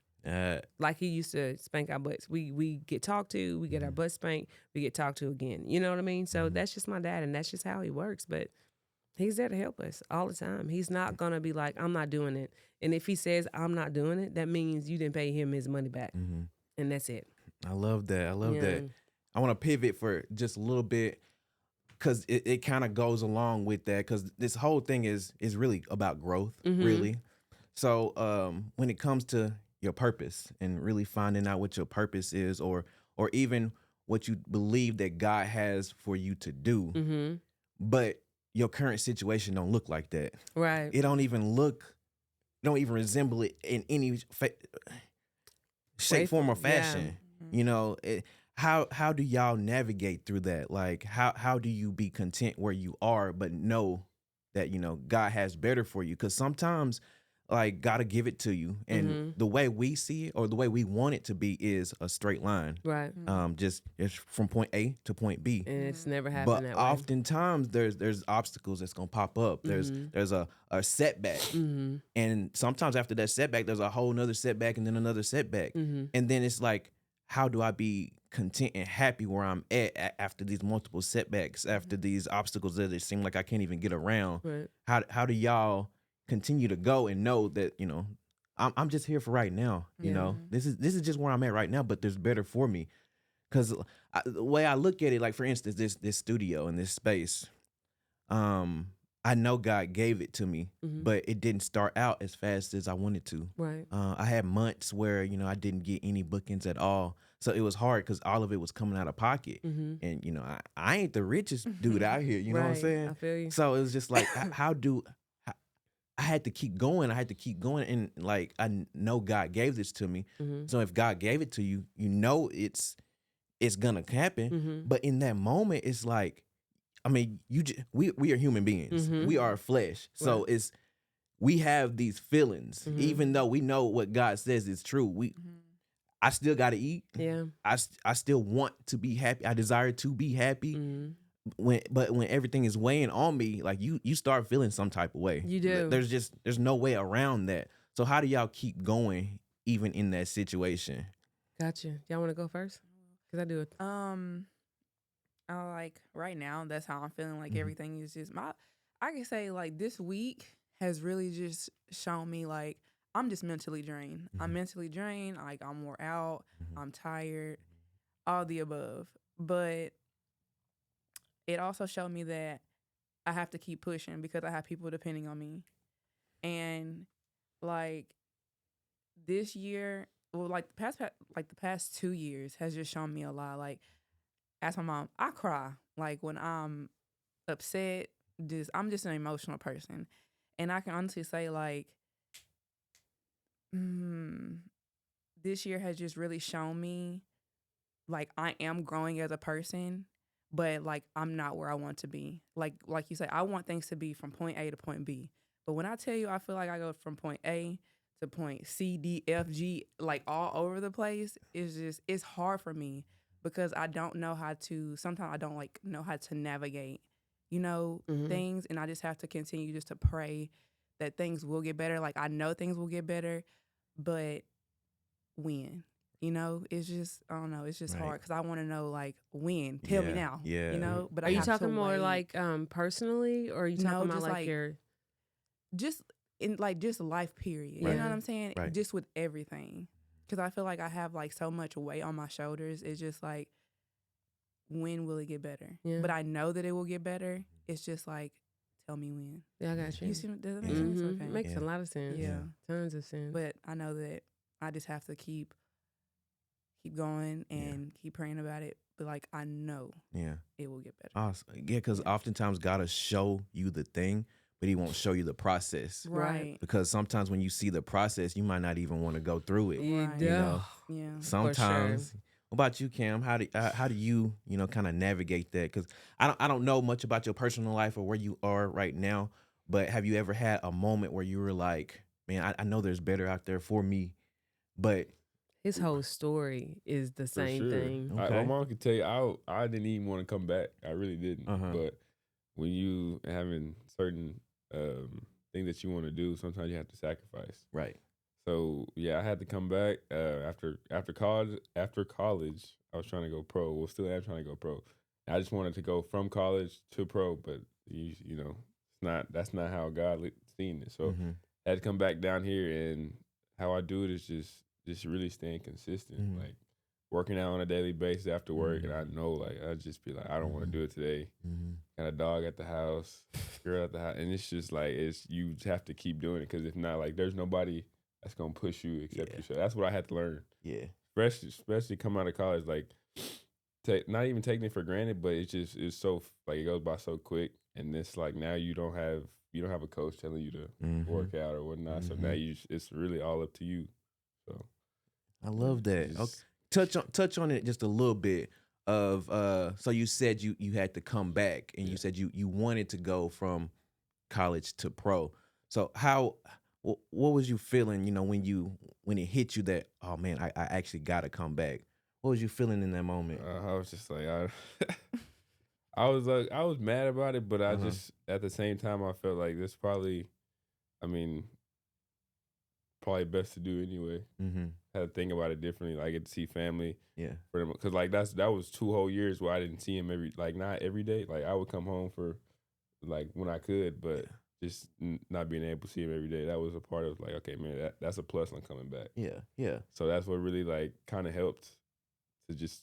Like he used to spank our butts. We get talked to, we get our butts spanked, we get talked to again. You know what I mean? So that's just my dad, and that's just how he works. But he's there to help us all the time. He's not going to be like, I'm not doing it. And if he says, I'm not doing it, that means you didn't pay him his money back. And that's it. I love that. I love that. I want to pivot for just a little bit because it kind of goes along with that because this whole thing is really about growth, really. So when it comes to your purpose and really finding out what your purpose is or even what you believe that God has for you to do, but your current situation don't look like that. Right. It don't even resemble it in any shape, form, or fashion. You know, how do y'all navigate through that? Like, how do you be content where you are, but know that, God has better for you? Because sometimes, like, God will give it to you. And the way we see it or the way we want it to be is a straight line. Right. Just it's from point A to point B. And it's never happened But that way. oftentimes there's obstacles that's gonna pop up. There's a setback, and sometimes after that setback, there's a whole nother setback, and then another setback, and then it's like, how do I be content and happy where I'm at after these multiple setbacks, after these obstacles that it seem like I can't even get around? Right. How do y'all continue to go and know that I'm just here for right now. You Yeah. know, this is just where I'm at right now. But there's better for me. Because the way I look at it, like for instance, this studio and this space, I know God gave it to me, but it didn't start out as fast as I wanted to. Right. I had months where I didn't get any bookings at all, so it was hard because all of it was coming out of pocket, and I ain't the richest dude out here. You know what I'm Right. saying? I feel you. So it was just like, I had to keep going. I had to keep going, and like I know God gave this to me. So if God gave it to you, it's gonna happen. But in that moment, it's like, I mean, we are human beings. We are flesh. So we have these feelings, even though we know what God says is true. I still got to eat. Yeah. I still want to be happy. I desire to be happy. But when everything is weighing on me, like you start feeling some type of way. You do. There's no way around that. So how do y'all keep going even in that situation? Gotcha. Y'all want to go first? Because I do it. I like right now, that's how I'm feeling. Like everything is just I can say like this week has really just shown me like I'm just mentally drained. I'm mentally drained. Like I'm wore out. I'm tired. All the above. But it also showed me that I have to keep pushing because I have people depending on me. And like this year, well, like the past 2 years has just shown me a lot. Like, ask my mom, I cry like when I'm upset. I'm just an emotional person, and I can honestly say like, this year has just really shown me like I am growing as a person, but like I'm not where I want to be. Like you say, I want things to be from point A to point B, but when I tell you I feel like I go from point A to point C, D, F, G, like all over the place, it's hard for me because I don't know how to. Sometimes I don't like know how to navigate, things, and I just have to continue just to pray that things will get better. Like I know things will get better, but when? It's just, I don't know. It's just hard because I want to know, like, when. Tell me now. Yeah. But Are I you have to talking more wait. like personally, or are you talking about just like your? Just in like just life period. Right. You know what I'm saying? Right. Just with everything. Because I feel like I have like so much weight on my shoulders. It's just like, when will it get better? Yeah. But I know that it will get better. It's just like, tell me when. Yeah, I got you. You see, does that make sense? Okay. Makes a lot of sense. Yeah. Tons of sense. But I know that I just have to keep going and keep praying about it. But like I know it will get better. Awesome. Yeah, because oftentimes God will show you the thing, but he won't show you the process. Right. Because sometimes when you see the process, you might not even want to go through it. Right. You know? Yeah. Sometimes. What about you, Cam? How do you kind of navigate that? Because I don't know much about your personal life or where you are right now, but have you ever had a moment where you were like, man, I know there's better out there for me, but his whole story is the same thing. Okay. My mom could tell you, I didn't even want to come back. I really didn't. But when you having certain things that you want to do, sometimes you have to sacrifice. Right. So yeah, I had to come back after college. After college, I was trying to go pro. Well, still am trying to go pro. I just wanted to go from college to pro, but that's not how God seen it. So I had to come back down here, and how I do it is just really staying consistent, like working out on a daily basis after work. And I know, like, I just be like, I don't want to do it today. Got a dog at the house, girl at the house, and it's just like you just have to keep doing it, because if not, like, there's nobody that's gonna push you except yourself. That's what I had to learn. Yeah, especially come out of college, like, not even taking it for granted, but it's so, like, it goes by so quick, and it's like now you don't have a coach telling you to work out or whatnot. So now it's really all up to you. So I love that. Okay. Touch on it just a little bit of so you said you had to come back, and you said you wanted to go from college to pro. So what was you feeling, when it hit you that, oh man, I actually gotta come back? What was you feeling in that moment? I was just like, I was mad about it, but I just, at the same time, I felt like this probably best to do anyway. Had to think about it differently. Like, I get to see family. Yeah. For them, because like that was 2 whole years where I didn't see him not every day. Like, I would come home for, like, when I could, but just not being able to see him every day, that was a part of like, okay, man, that's a plus on coming back. Yeah. So that's what really like kind of helped to just,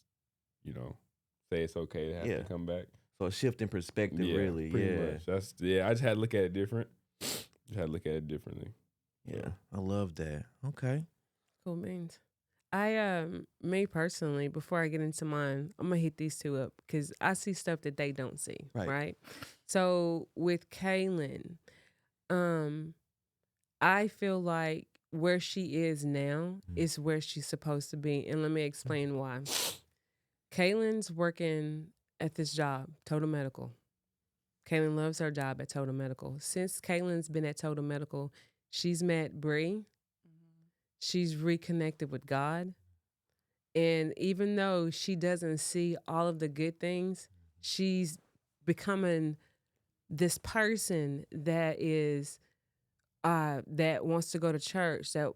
you know, say it's okay to have to come back. So a shift in perspective, really. Pretty much. That's I just had to look at it different. Just had to look at it differently. Yeah, I love that. Okay. Cool beans. Me personally, before I get into mine, I'm gonna hit these two up because I see stuff that they don't see. Right. So with Kaylin, I feel like where she is now is where she's supposed to be, and let me explain why. Kaylin's working at this job, Total Medical. Kaylin loves her job at Total Medical. Since Kaylin's been at Total Medical, she's met Bree. She's reconnected with God. And even though she doesn't see all of the good things, she's becoming this person that is that wants to go to church, that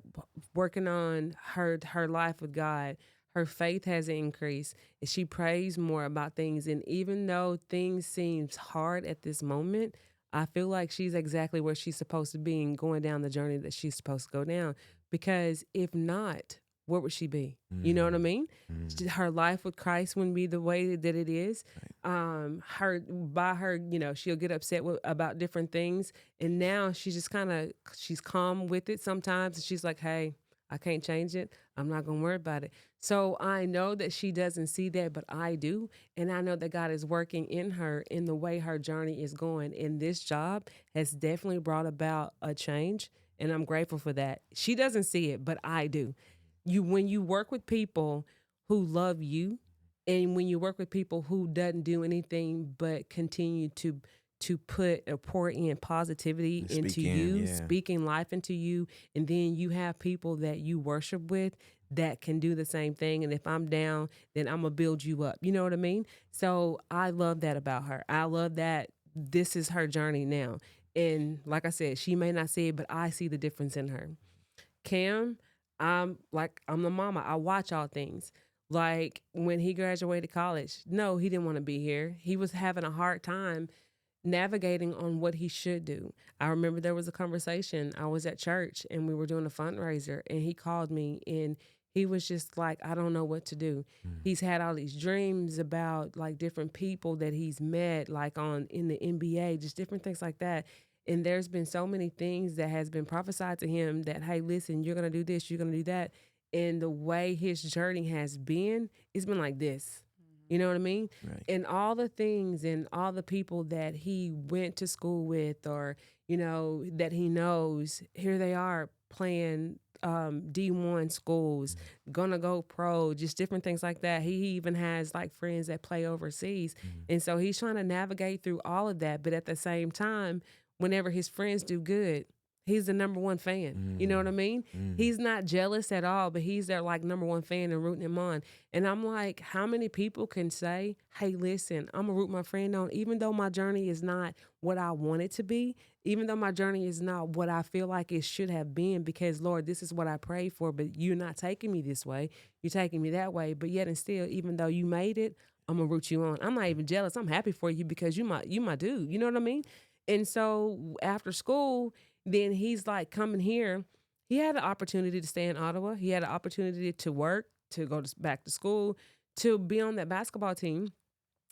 working on her life with God. Her faith has increased, and she prays more about things. And even though things seems hard at this moment, I feel like she's exactly where she's supposed to be and going down the journey that she's supposed to go down. Because if not, where would she be? You know what I mean? Her life with Christ wouldn't be the way that it is. She'll get upset about different things. And now she's just she's calm with it sometimes. And she's like, hey, I can't change it. I'm not going to worry about it. So I know that she doesn't see that, but I do. And I know that God is working in her in the way her journey is going. And this job has definitely brought about a change. And I'm grateful for that. She doesn't see it, but I do. When you work with people who love you, and when you work with people who doesn't do anything but continue to put or pour in positivity into you, speaking life into you, and then you have people that you worship with that can do the same thing. And if I'm down, then I'm gonna build you up. You know what I mean? So I love that about her. I love that this is her journey now. And like I said, she may not see it, but I see the difference in her. Cam, I'm the mama. I watch all things. Like when he graduated college, no, he didn't want to be here. He was having a hard time navigating on what he should do. I remember there was a conversation. I was at church and we were doing a fundraiser, and he called me and he was just like, I don't know what to do. He's had all these dreams about like different people that he's met, like in the NBA, just different things like that. And there's been so many things that has been prophesied to him that, hey, listen, you're going to do this, you're going to do that. And the way his journey has been, it's been like this. You know what I mean? Right. And all the things and all the people that he went to school with, or, you know, that he knows, here they are playing D1 schools, gonna go pro, just different things like that. He even has like friends that play overseas. And so he's trying to navigate through all of that. But at the same time, whenever his friends do good, he's the number one fan. You know what I mean? He's not jealous at all, but he's their like number one fan and rooting him on. And I'm like, how many people can say, hey, listen, I'm gonna root my friend on, even though my journey is not what I want it to be, even though my journey is not what I feel like it should have been, because Lord, this is what I prayed for, but you're not taking me this way. You're taking me that way. But yet and still, even though you made it, I'm gonna root you on. I'm not even jealous. I'm happy for you because you my dude. You know what I mean? And so after school, then he's like coming here. He had an opportunity to stay in Ottawa. He had an opportunity to work, to go back to school, to be on that basketball team.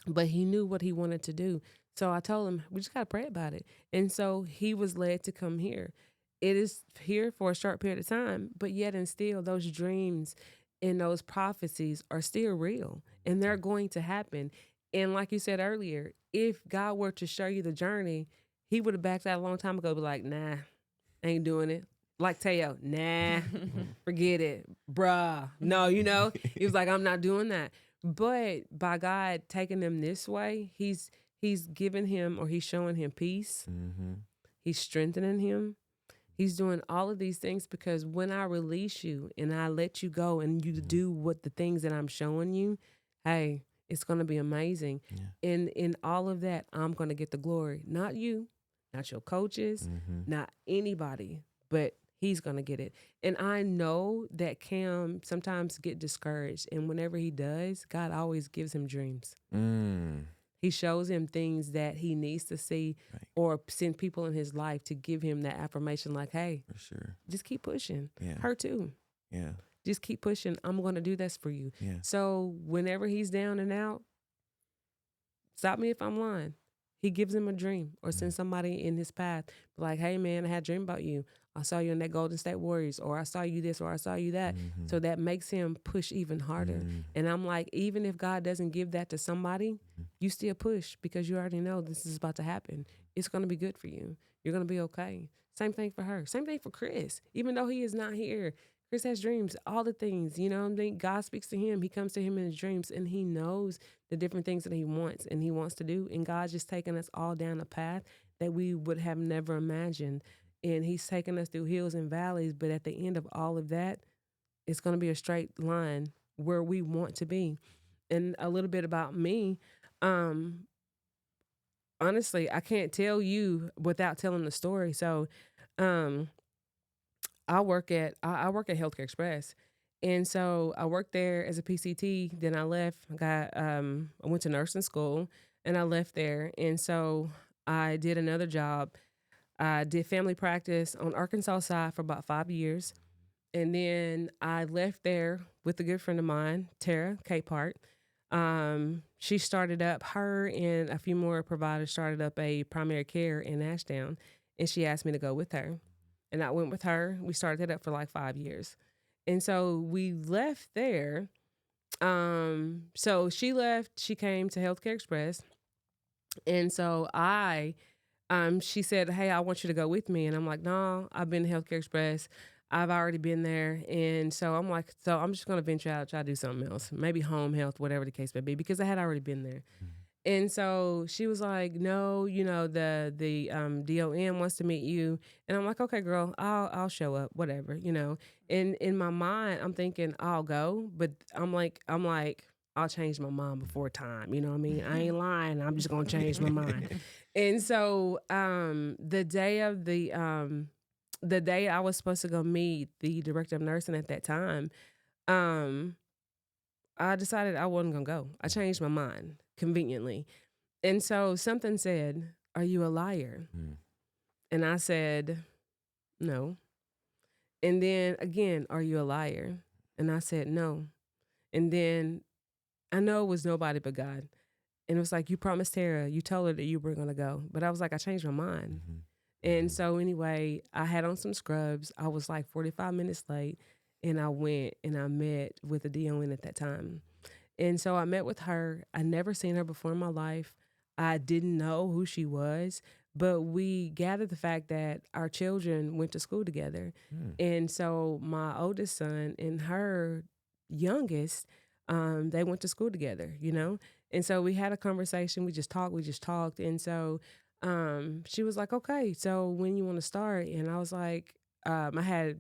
But he knew what he wanted to do. So I told him, we just got to pray about it. And so he was led to come here. It is here for a short period of time, but yet and still those dreams and those prophecies are still real, and they're going to happen. And like you said earlier, if God were to show you the journey, he would have backed out a long time ago, be like, nah, ain't doing it. Like Teo, nah, forget it. Bruh. No, you know, he was like, I'm not doing that. But by God taking him this way, he's giving him, or he's showing him peace. He's strengthening him. He's doing all of these things because when I release you and I let you go and you do what the things that I'm showing you, hey, it's going to be amazing. Yeah. And in all of that, I'm going to get the glory. Not you, not your coaches, not anybody, but he's going to get it. And I know that Cam sometimes get discouraged. And whenever he does, God always gives him dreams. He shows him things that he needs to see, Right. or send people in his life to give him that affirmation like, hey, For sure. just keep pushing. Yeah. Her too. Yeah. Just keep pushing. I'm going to do this for you. Yeah. So whenever he's down and out, stop me if I'm lying. He gives him a dream or sends somebody in his path. Like, hey, man, I had a dream about you. I saw you in that Golden State Warriors, or I saw you this, or I saw you that. Mhm. So that makes him push even harder. And I'm like, even if God doesn't give that to somebody, you still push because you already know this is about to happen. It's going to be good for you. You're going to be okay. Same thing for her. Same thing for Chris. Even though he is not here, Chris has dreams, all the things, you know. I think God speaks to him. He comes to him in his dreams, and he knows the different things that he wants and he wants to do. And God's just taking us all down a path that we would have never imagined. And he's taking us through hills and valleys. But at the end of all of that, it's going to be a straight line where we want to be. And a little bit about me. Honestly, I can't tell you without telling the story. So, I work at Healthcare Express, and so I worked there as a PCT. Then I left. I went to nursing school, and I left there. And so I did another job. I did family practice on Arkansas side for about 5 years, and then I left there with a good friend of mine, Tara Capehart. She started up, her and a few more providers started up a primary care in Ashdown, and she asked me to go with her. And I went with her. We started it up for like 5 years. And so we left there. So she left, she came to Healthcare Express. And so she said, hey, I want you to go with me. And I'm like, no, I've been to Healthcare Express. I've already been there. And so I'm like, so I'm just going to venture out, try to do something else, maybe home health, whatever the case may be, because I had already been there. And so she was like, no, you know, the DON wants to meet you. And I'm like, okay, girl, I'll show up, whatever, you know. And in my mind, I'm thinking I'll go, but I'm like, I'll change my mind before time. You know what I mean? I ain't lying. I'm just going to change my mind. And so the day I was supposed to go meet the director of nursing at that time, I decided I wasn't going to go. I changed my mind conveniently. And so something said, are you a liar? And I said, no. And then again, are you a liar? And I said, no. And then I know it was nobody but God. And it was like, you promised Tara, you told her that you were going to go. But I was like, I changed my mind. And so anyway, I had on some scrubs. I was like 45 minutes late. And I went and I met with the DON at that time. And so I met with her. I never seen her before in my life. I didn't know who she was, but we gathered the fact that our children went to school together. And so my oldest son and her youngest, they went to school together, you know? And so we had a conversation. We just talked. And so she was like, okay, so when you want to start? And I was like,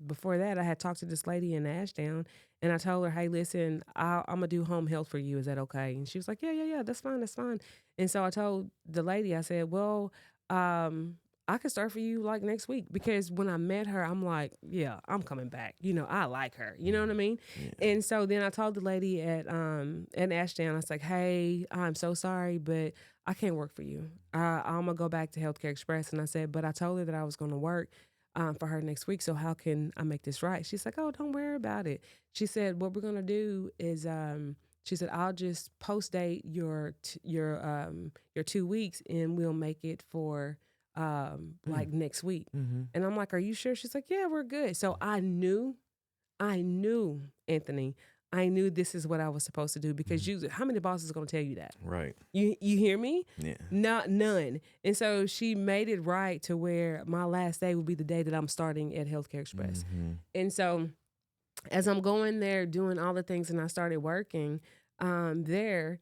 before that, I had talked to this lady in Ashdown, and I told her, hey, listen, I'm going to do home health for you. Is that okay? And she was like, yeah, that's fine. And so I told the lady, I said, well, I could start for you like next week, because when I met her, I'm like, yeah, I'm coming back. You know, I like her. You know what I mean? Yeah. And so then I told the lady at Ashdown, I was like, hey, I'm so sorry, but I can't work for you. I'm going to go back to Healthcare Express. And I said, but I told her that I was going to work for her next week. So how can I make this right? She's like, oh, don't worry about it. She said, what we're going to do is, she said, I'll just post date your 2 weeks, and we'll make it for like next week. And I'm like, are you sure? She's like, yeah, we're good. So I knew, Anthony, I knew this is what I was supposed to do, because how many bosses are going to tell you that? Right. You hear me? Yeah. None. And so she made it right to where my last day would be the day that I'm starting at Healthcare Express. And so as I'm going there doing all the things, and I started working there,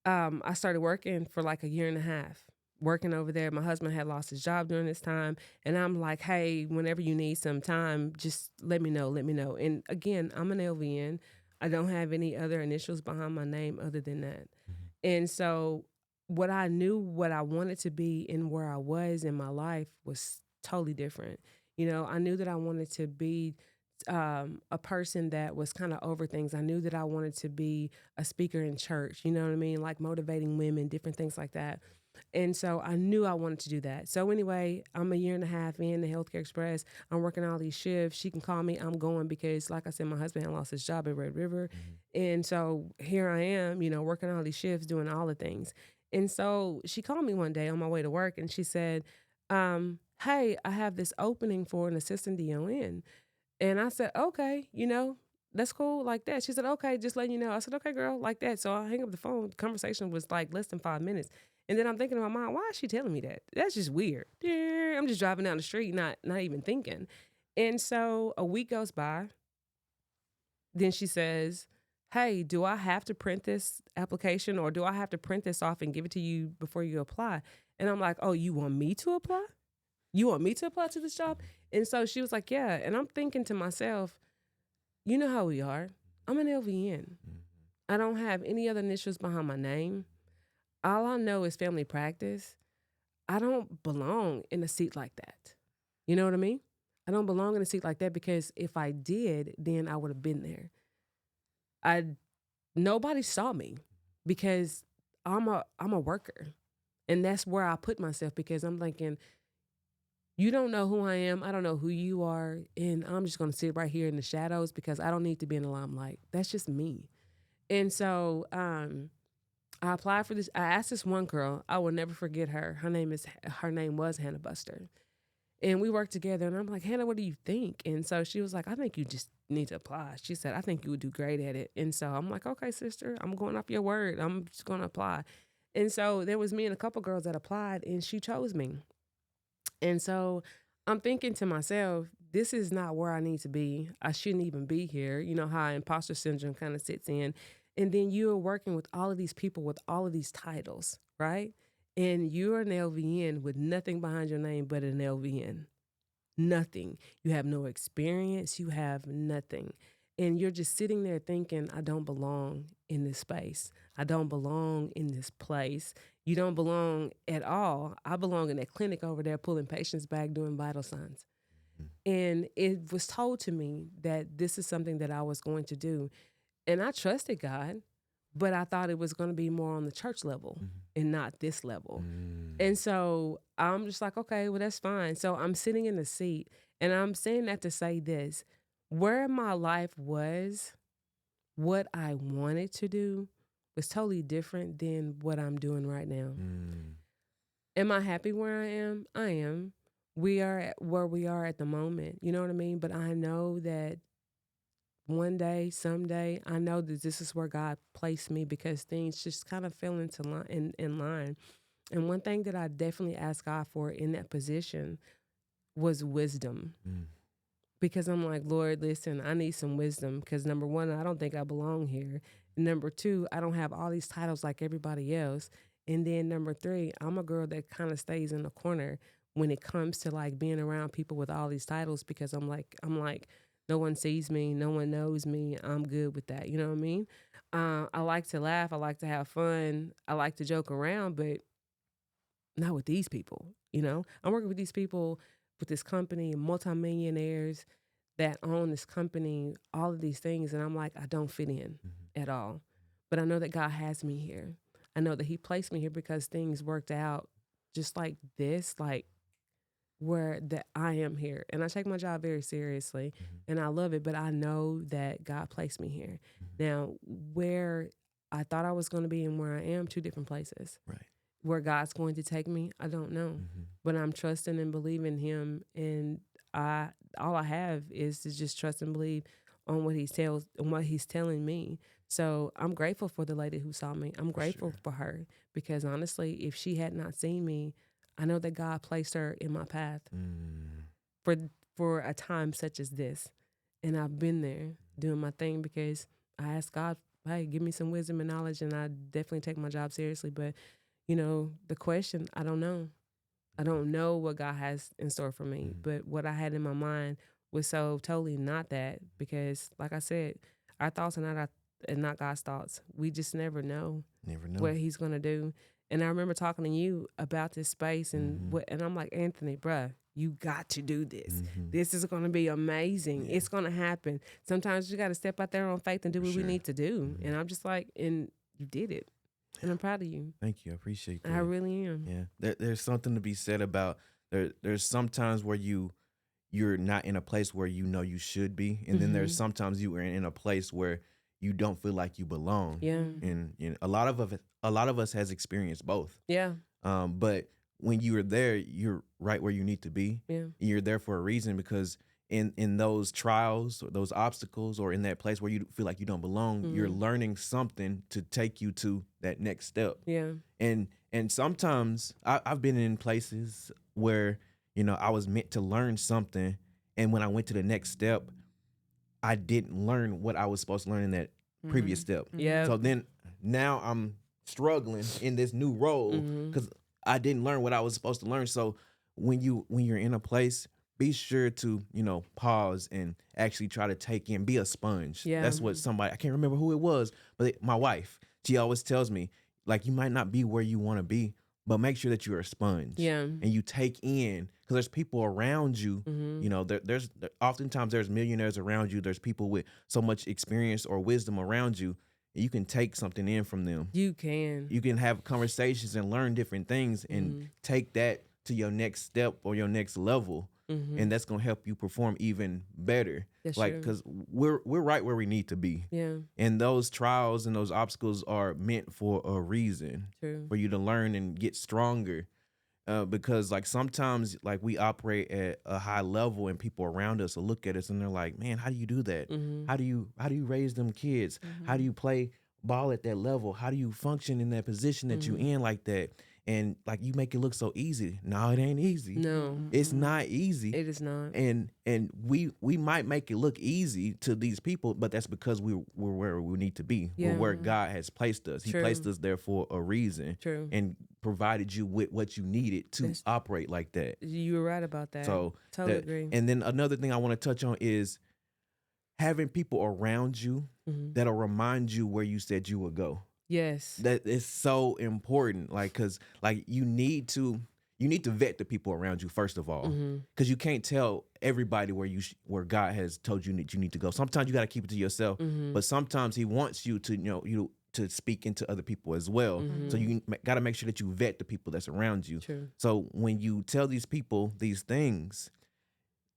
I started working for like a year and a half. Working over there. My husband had lost his job during this time. And I'm like, hey, whenever you need some time, just let me know. And again, I'm an LVN. I don't have any other initials behind my name other than that. And so what I knew, what I wanted to be and where I was in my life was totally different. You know, I knew that I wanted to be a person that was kind of over things. I knew that I wanted to be a speaker in church, you know what I mean? Like motivating women, different things like that. And so I knew I wanted to do that. So anyway, I'm a year and a half in the Healthcare Express. I'm working all these shifts. She can call me. I'm going because, like I said, my husband had lost his job at Red River. And so here I am, working all these shifts, doing all the things. And so she called me one day on my way to work and she said, hey, I have this opening for an assistant DON. And I said, okay, that's cool, like that. She said, okay, just letting you know. I said, okay, girl, like that. So I hang up the phone. The conversation was like less than 5 minutes. And then I'm thinking in my mind, why is she telling me that? That's just weird. Yeah, I'm just driving down the street, not even thinking. And so a week goes by. Then she says, hey, do I have to print this application or do I have to print this off and give it to you before you apply? And I'm like, oh, you want me to apply? You want me to apply to this job? And so she was like, yeah. And I'm thinking to myself, you know how we are. I'm an LVN. I don't have any other initials behind my name. All I know is family practice. I don't belong in a seat like that. You know what I mean? I don't belong in a seat like that because if I did, then I would have been there. Nobody saw me because I'm a worker. And that's where I put myself because I'm thinking, you don't know who I am. I don't know who you are. And I'm just going to sit right here in the shadows because I don't need to be in the limelight. That's just me. And so I applied for this. I asked this one girl. I will never forget her. Her name was Hannah Buster. And we worked together. And I'm like, Hannah, what do you think? And so she was like, I think you just need to apply. She said, I think you would do great at it. And so I'm like, okay, sister, I'm going off your word. I'm just going to apply. And so there was me and a couple girls that applied and she chose me. And so I'm thinking to myself, this is not where I need to be. I shouldn't even be here. You know how imposter syndrome kind of sits in. And then you're working with all of these people with all of these titles, right? And you're an LVN with nothing behind your name but an LVN. Nothing. You have no experience. You have nothing. And you're just sitting there thinking, I don't belong in this space. I don't belong in this place. You don't belong at all. I belong in that clinic over there pulling patients back doing vital signs. And it was told to me that this is something that I was going to do. And I trusted God, but I thought it was going to be more on the church level and not this level. And so I'm just like, okay, well, that's fine. So I'm sitting in the seat and I'm saying that to say this. Where my life was, what I wanted to do was totally different than what I'm doing right now. Am I happy where I am? I am. We are at where we are at the moment. You know what I mean? But I know that one day, someday, I know that this is where God placed me because things just kind of fell into in line. And one thing that I definitely asked God for in that position was wisdom. Because I'm like, Lord, listen, I need some wisdom because number one, I don't think I belong here. And number two, I don't have all these titles like everybody else. And then number three, I'm a girl that kind of stays in the corner when it comes to like being around people with all these titles because I'm like, no one sees me, no one knows me. I'm good with that. You know what I mean? I like to laugh. I like to have fun. I like to joke around, but not with these people. I'm working with these people with this company, multimillionaires that own this company, all of these things. And I'm like, I don't fit in at all. But I know that God has me here. I know that he placed me here because things worked out just like this, like where that I am here. And I take my job very seriously and I love it, but I know that God placed me here. Now, where I thought I was going to be and where I am, two different places. Right. Where God's going to take me, I don't know. But I'm trusting and believing him. And all I have is to just trust and believe on what he's telling me. So I'm grateful for the lady who saw me. I'm grateful for her because honestly, if she had not seen me, I know that God placed her in my path for a time such as this. And I've been there doing my thing because I asked God, hey, give me some wisdom and knowledge. And I definitely take my job seriously. But the question, I don't know. I don't know what God has in store for me. But what I had in my mind was so totally not that because, like I said, our thoughts are not God's thoughts. We just never know what he's going to do. And I remember talking to you about this space and and I'm like, Anthony, bruh, you got to do this. Mhm. This is going to be amazing. Yeah. It's going to happen. Sometimes you got to step out there on faith and do what we sure. need to do. Mhm. And I'm just like, and you did it. And I'm proud of you. Thank you. I appreciate that. I really am. Yeah, there's something to be said about there's sometimes where you're not in a place where you know you should be, and then there's sometimes you are in a place where you don't feel like you belong. Yeah. And a lot of us has experienced both. Yeah. But when you are there, you're right where you need to be. Yeah. You're there for a reason, because in those trials or those obstacles or in that place where you feel like you don't belong, you're learning something to take you to that next step. Yeah. And sometimes I've been in places where, I was meant to learn something, and when I went to the next step, I didn't learn what I was supposed to learn in that previous step. Yeah. So then now I'm struggling in this new role because I didn't learn what I was supposed to learn. So when you're in a place, be sure to, pause and actually try to take in, be a sponge. Yeah. That's what somebody, I can't remember who it was, but my wife, she always tells me, like, you might not be where you want to be, but make sure that you're a sponge. Yeah. And you take in, because there's people around you, there's oftentimes there's millionaires around you. There's people with so much experience or wisdom around you. And you can take something in from them. You can. You can have conversations and learn different things and take that to your next step or your next level. And that's going to help you perform even better. That's like, true. because we're right where we need to be. Yeah. And those trials and those obstacles are meant for a reason. True. For you to learn and get stronger. Because like sometimes like we operate at a high level and people around us will look at us and they're like, man, how do you do that? How do you raise them kids? How do you play ball at that level? How do you function in that position that you in like that? And like you make it look so easy. No, it ain't easy. No. It's not easy. It is not. And we might make it look easy to these people, but that's because we're where we need to be. Yeah. We're where God has placed us. He True. placed us there for a reason. True. And provided you with what you needed to operate like that. You were right about that. So Totally agree. And then another thing I want to touch on is having people around you that'll remind you where you said you would go. Yes. That is so important. Like, cause like you need to vet the people around you first of all, because you can't tell everybody where God has told you that you need to go. Sometimes you got to keep it to yourself, but sometimes He wants you to you to speak into other people as well. So you got to make sure that you vet the people that's around you. True. So when you tell these people these things,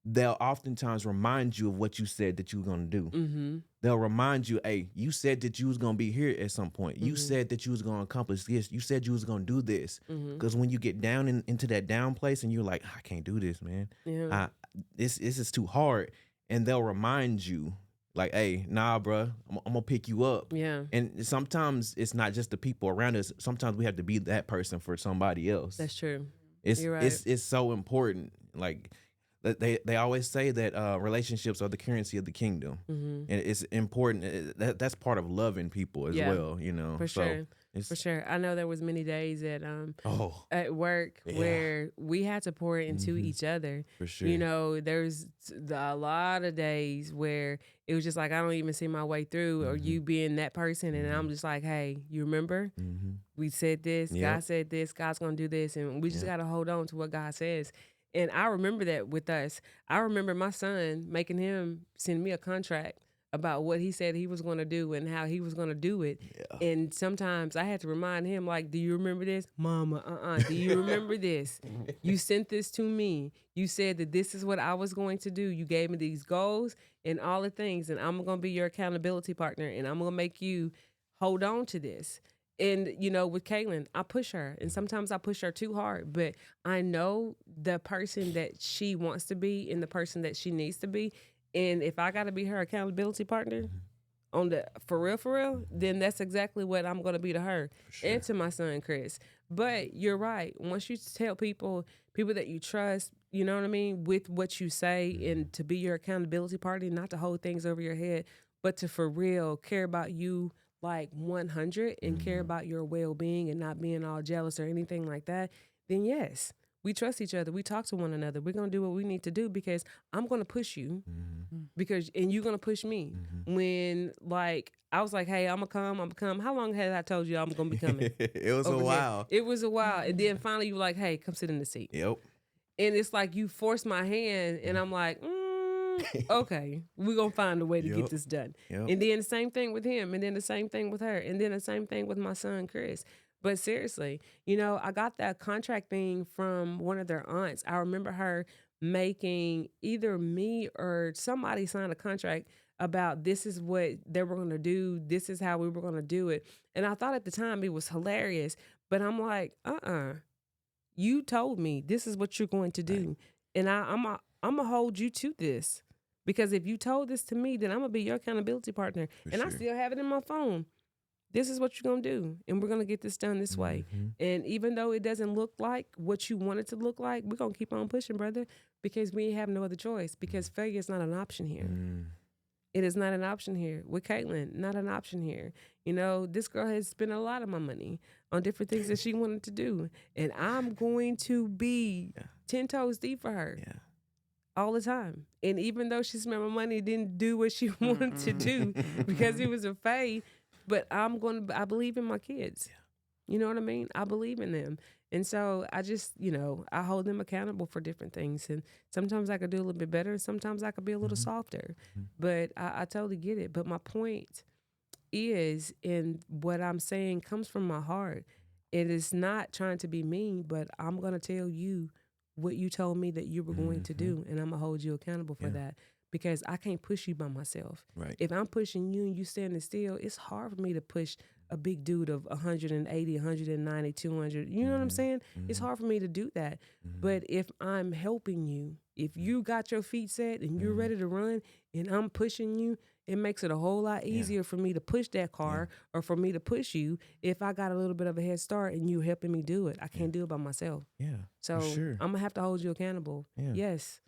they'll oftentimes remind you of what you said that you were going to do. They'll remind you, hey, you said that you was going to be here at some point. You said that you was going to accomplish this. You said you was going to do this. Because when you get down into that down place and you're like, I can't do this, man. Yeah. This is too hard. And they'll remind you, like, hey, nah, bruh, I'm going to pick you up. Yeah. And sometimes it's not just the people around us. Sometimes we have to be that person for somebody else. That's true. It's You're right. it's so important. Like they always say that relationships are the currency of the kingdom, and it's important. That's part of loving people as well. For sure. For sure. I know there was many days at work where we had to pour into each other. For sure. There's a lot of days where it was just like, I don't even see my way through, or you being that person. And I'm just like, hey, you remember? We said this, God said this, God's going to do this. And we just got to hold on to what God says. And I remember that with us. I remember my son making him send me a contract about what he said he was going to do and how he was going to do it. Yeah. And sometimes I had to remind him, like, do you remember this? Mama, do you remember this? You sent this to me. You said that this is what I was going to do. You gave me these goals and all the things, and I'm going to be your accountability partner, and I'm going to make you hold on to this. And, with Kaitlin, I push her, and sometimes I push her too hard, but I know the person that she wants to be and the person that she needs to be. And if I got to be her accountability partner for real, then that's exactly what I'm going to be to her and to my son, Chris. But you're right. Once you tell people that you trust, you know what I mean, with what you say, and to be your accountability partner, not to hold things over your head, but to for real care about you like 100 and care about your well-being and not being all jealous or anything like that, then yes, we trust each other. We talk to one another. We're going to do what we need to do because I'm going to push you and you're going to push me. When like, I was like, hey, I'm going to come. How long had I told you I'm going to be coming? It was a while. It was a while. And then finally you were like, hey, come sit in the seat. Yep. and it's like you force my hand, and I'm like, okay, we're gonna find a way to get Yep. this done. Yep. And then the same thing with him, and then the same thing with her, and then the same thing with my son Chris. But seriously, I got that contract thing from one of their aunts. I remember her making either me or somebody sign a contract about this is what they were going to do, this is how we were going to do it. And I thought at the time it was hilarious, but I'm like, you told me this is what you're going to do. And I'm going to hold you to this. Because if you told this to me, then I'm going to be your accountability partner. I still have it in my phone. This is what you're going to do. And we're going to get this done this way. And even though it doesn't look like what you want it to look like, we're going to keep on pushing, brother, because we have no other choice. Because failure is not an option here. It is not an option here. With Kaitlin, not an option here. This girl has spent a lot of my money on different things that she wanted to do. And I'm going to be 10 toes deep for her. Yeah. All the time. And even though she spent my money, didn't do what she wanted to do because it was a fade, but I believe in my kids. You know what I mean? I believe in them. And so I just, I hold them accountable for different things. And sometimes I could do a little bit better. Sometimes I could be a little softer. But I totally get it. But my point is, and what I'm saying comes from my heart. It is not trying to be mean, but I'm going to tell you what you told me that you were going to do. And I'm going to hold you accountable for that. Because I can't push you by myself. Right. If I'm pushing you and you standing still, it's hard for me to push a big dude of 180, 190, 200. You know what I'm saying? It's hard for me to do that. But if I'm helping you, if you got your feet set and you're ready to run and I'm pushing you, it makes it a whole lot easier for me to push that car or for me to push you if I got a little bit of a head start and you helping me do it. I can't do it by myself. Yeah. So for sure. I'm going to have to hold you accountable. Yeah. Yes.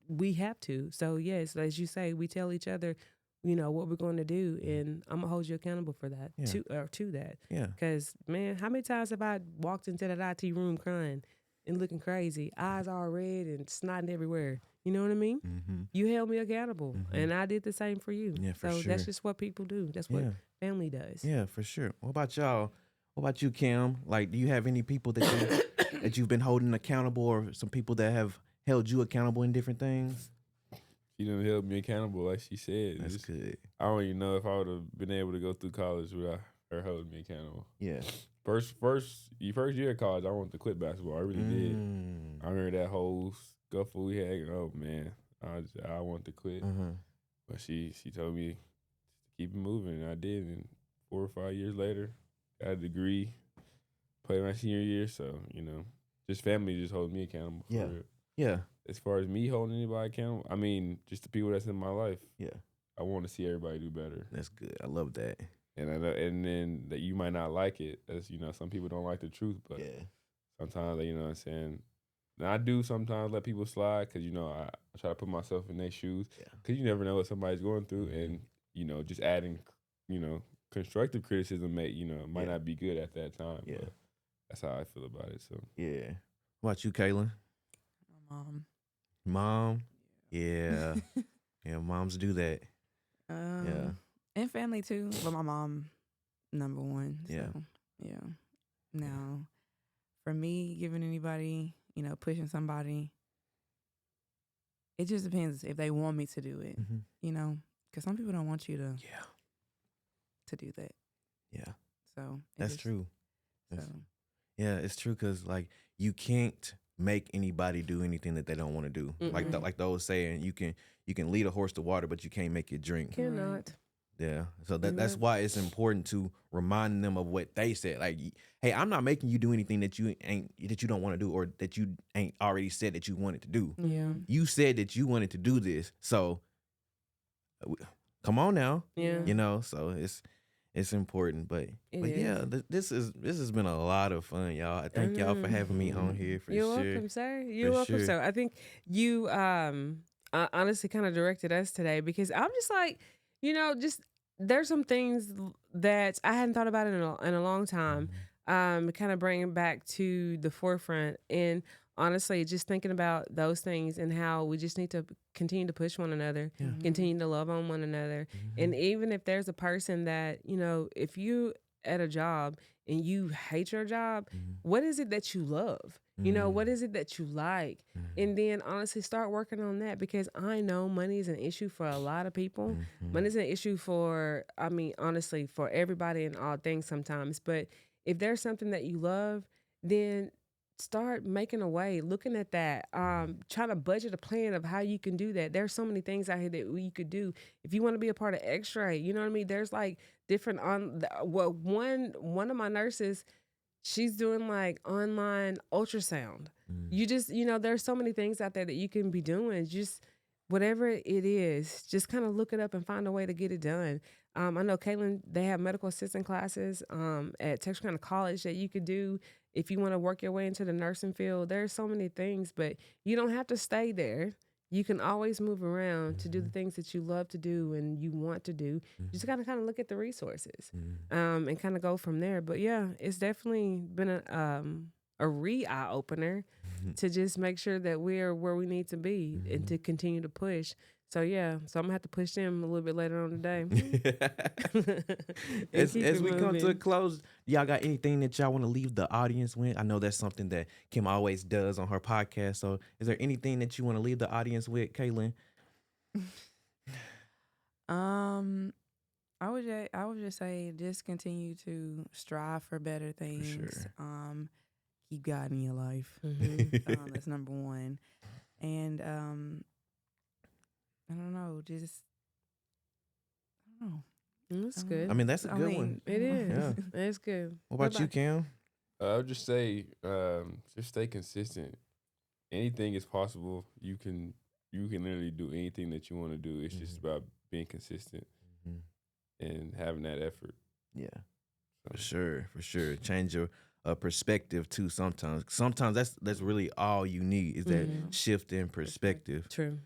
We have to. So yes, as you say, we tell each other, what we're going to do, and I'm gonna hold you accountable for that. To that. Yeah. Because man, how many times have I walked into that IT room crying and looking crazy, eyes all red and snotting everywhere? You know what I mean? You held me accountable, and I did the same for you. Yeah, for so sure. that's just what people do. That's what family does. Yeah, for sure. What about y'all? What about you, Kim? Like, do you have any people that that you've been holding accountable, or some people that have held you accountable in different things? She done held me accountable, like she said. That's good. I don't even know if I would have been able to go through college without her holding me accountable. Yeah. First year of college, I wanted to quit basketball. I really did. I remember that whole scuffle we had. Oh man, I wanted to quit, but she told me to keep it moving, and I did. And 4 or 5 years later, got a degree, played my senior year. So just family just holding me accountable. For it. Yeah. As far as me holding anybody accountable, I mean, just the people that's in my life. Yeah. I want to see everybody do better. That's good. I love that. And I know, and then that you might not like it, as some people don't like the truth, but sometimes you know what I'm saying. And I do sometimes let people slide because I try to put myself in their shoes because you never know what somebody's going through, and just adding constructive criticism might not be good at that time. Yeah, but that's how I feel about it. So yeah. What about you, Kaitlin? My mom. Mom? Yeah. Yeah, moms do that. Yeah. And family too, but my mom, number one. Yeah. So, yeah. Now, for me, giving anybody, pushing somebody, it just depends if they want me to do it, because some people don't want you to do that. Yeah. So that's true. So. Yeah, it's true because like you can't make anybody do anything that they don't want to do. Like the old saying, you can lead a horse to water, but you can't make it drink. Cannot. Yeah. So that's why it's important to remind them of what they said. Like, hey, I'm not making you do anything that you don't want to do, or that you ain't already said that you wanted to do. Yeah. You said that you wanted to do this, so come on now. Yeah. So it's important, but yeah, this has been a lot of fun, y'all. I thank y'all for having me on here. You're welcome, sir. You're welcome, sir. I think you honestly kind of directed us today because I'm just like, just there's some things that I hadn't thought about in a long time. Kind of bringing back to the forefront, and honestly, just thinking about those things and how we just need to continue to push one another, continue to love on one another. And even if there's a person that, if you at a job and you hate your job, what is it that you love? You know, what is it that you like? And then honestly start working on that, because I know money is an issue for a lot of people. Money is an issue for, I mean, honestly, for everybody in all things sometimes. But if there's something that you love, then start making a way, looking at that, trying to budget a plan of how you can do that. There's so many things out here that you could do. If you want to be a part of X-ray, you know what I mean? There's like different one of my nurses, she's doing like online ultrasound. You just, you know, there's so many things out there that you can be doing. Just whatever it is, just kind of look it up and find a way to get it done. I know Kaitlin, they have medical assistant classes at Texarkana College that you could do if you want to work your way into the nursing field. There's so many things, but you don't have to stay there. You can always move around to do the things that you love to do and you want to do. You just got to kind of look at the resources and kind of go from there. But yeah, it's definitely been a eye opener to just make sure that we're where we need to be and to continue to push. So yeah, so I'm gonna have to push them a little bit later on today. As we come to a close, y'all got anything that y'all want to leave the audience with? I know that's something that Kim always does on her podcast. So is there anything that you want to leave the audience with, Kaitlin? I would just say just continue to strive for better things. sure. Keep God in your life. That's number one. And I don't know, I don't know. That's good. I mean, that's a good one. It is. Yeah. It's good. What about you, Kim? I would just say, just stay consistent. Anything is possible. You can literally do anything that you want to do. It's just about being consistent and having that effort. Yeah, for sure. Change your perspective too. Sometimes that's really all you need is that shift in perspective. True.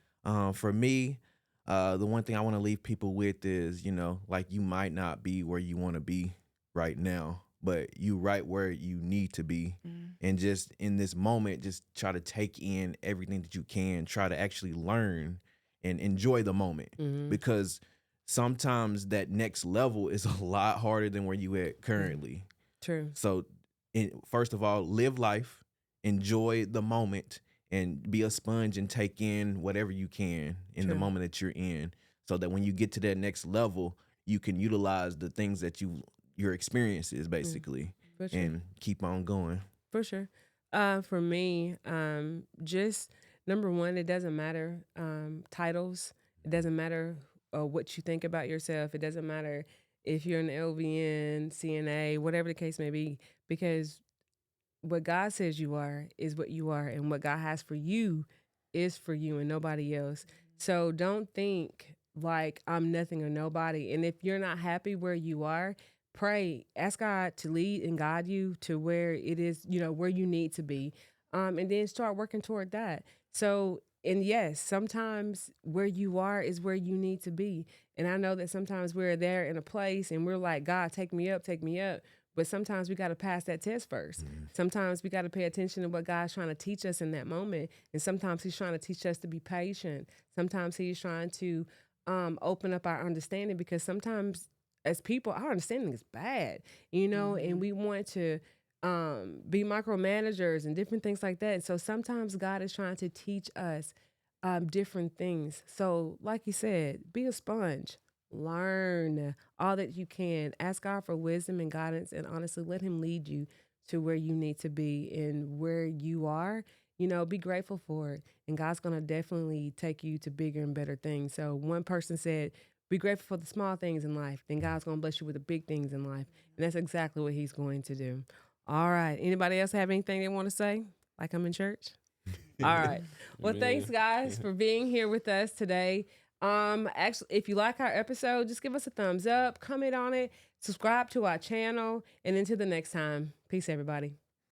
For me, the one thing I want to leave people with is, you know, like you might not be where you want to be right now, but you right where you need to be. And just in this moment, just try to take in everything that you can, try to actually learn and enjoy the moment, because sometimes that next level is a lot harder than where you at currently. True. So first of all, live life, enjoy the moment, and be a sponge and take in whatever you can in the moment that you're in, so that when you get to that next level, you can utilize the things that your experiences basically, and keep on going. For sure. For me, just number one, it doesn't matter titles. It doesn't matter what you think about yourself. It doesn't matter if you're an LVN, CNA, whatever the case may be, because what God says you are is what you are, and what God has for you is for you and nobody else. So don't think like I'm nothing or nobody. And if you're not happy where you are, pray, ask God to lead and guide you to where it is, you know, where you need to be. And then start working toward that. So, and yes, sometimes where you are is where you need to be. And I know that sometimes we're there in a place and we're like, God, take me up, take me up. But sometimes we got to pass that test first. Sometimes we got to pay attention to what God's trying to teach us in that moment. And sometimes he's trying to teach us to be patient. Sometimes he's trying to open up our understanding, because sometimes as people, our understanding is bad, you know, and we want to be micromanagers and different things like that. And so sometimes God is trying to teach us different things. So like you said, be a sponge. Learn all that you can. Ask God for wisdom and guidance, and honestly, let him lead you to where you need to be and where you are. You know, be grateful for it. And God's going to definitely take you to bigger and better things. So one person said, be grateful for the small things in life. Then God's going to bless you with the big things in life. And that's exactly what he's going to do. All right. Anybody else have anything they want to say? Like I'm in church? All right. Well, thanks guys for being here with us today. Actually, if you like our episode, just give us a thumbs up, comment on it, subscribe to our channel, and until the next time, peace, everybody.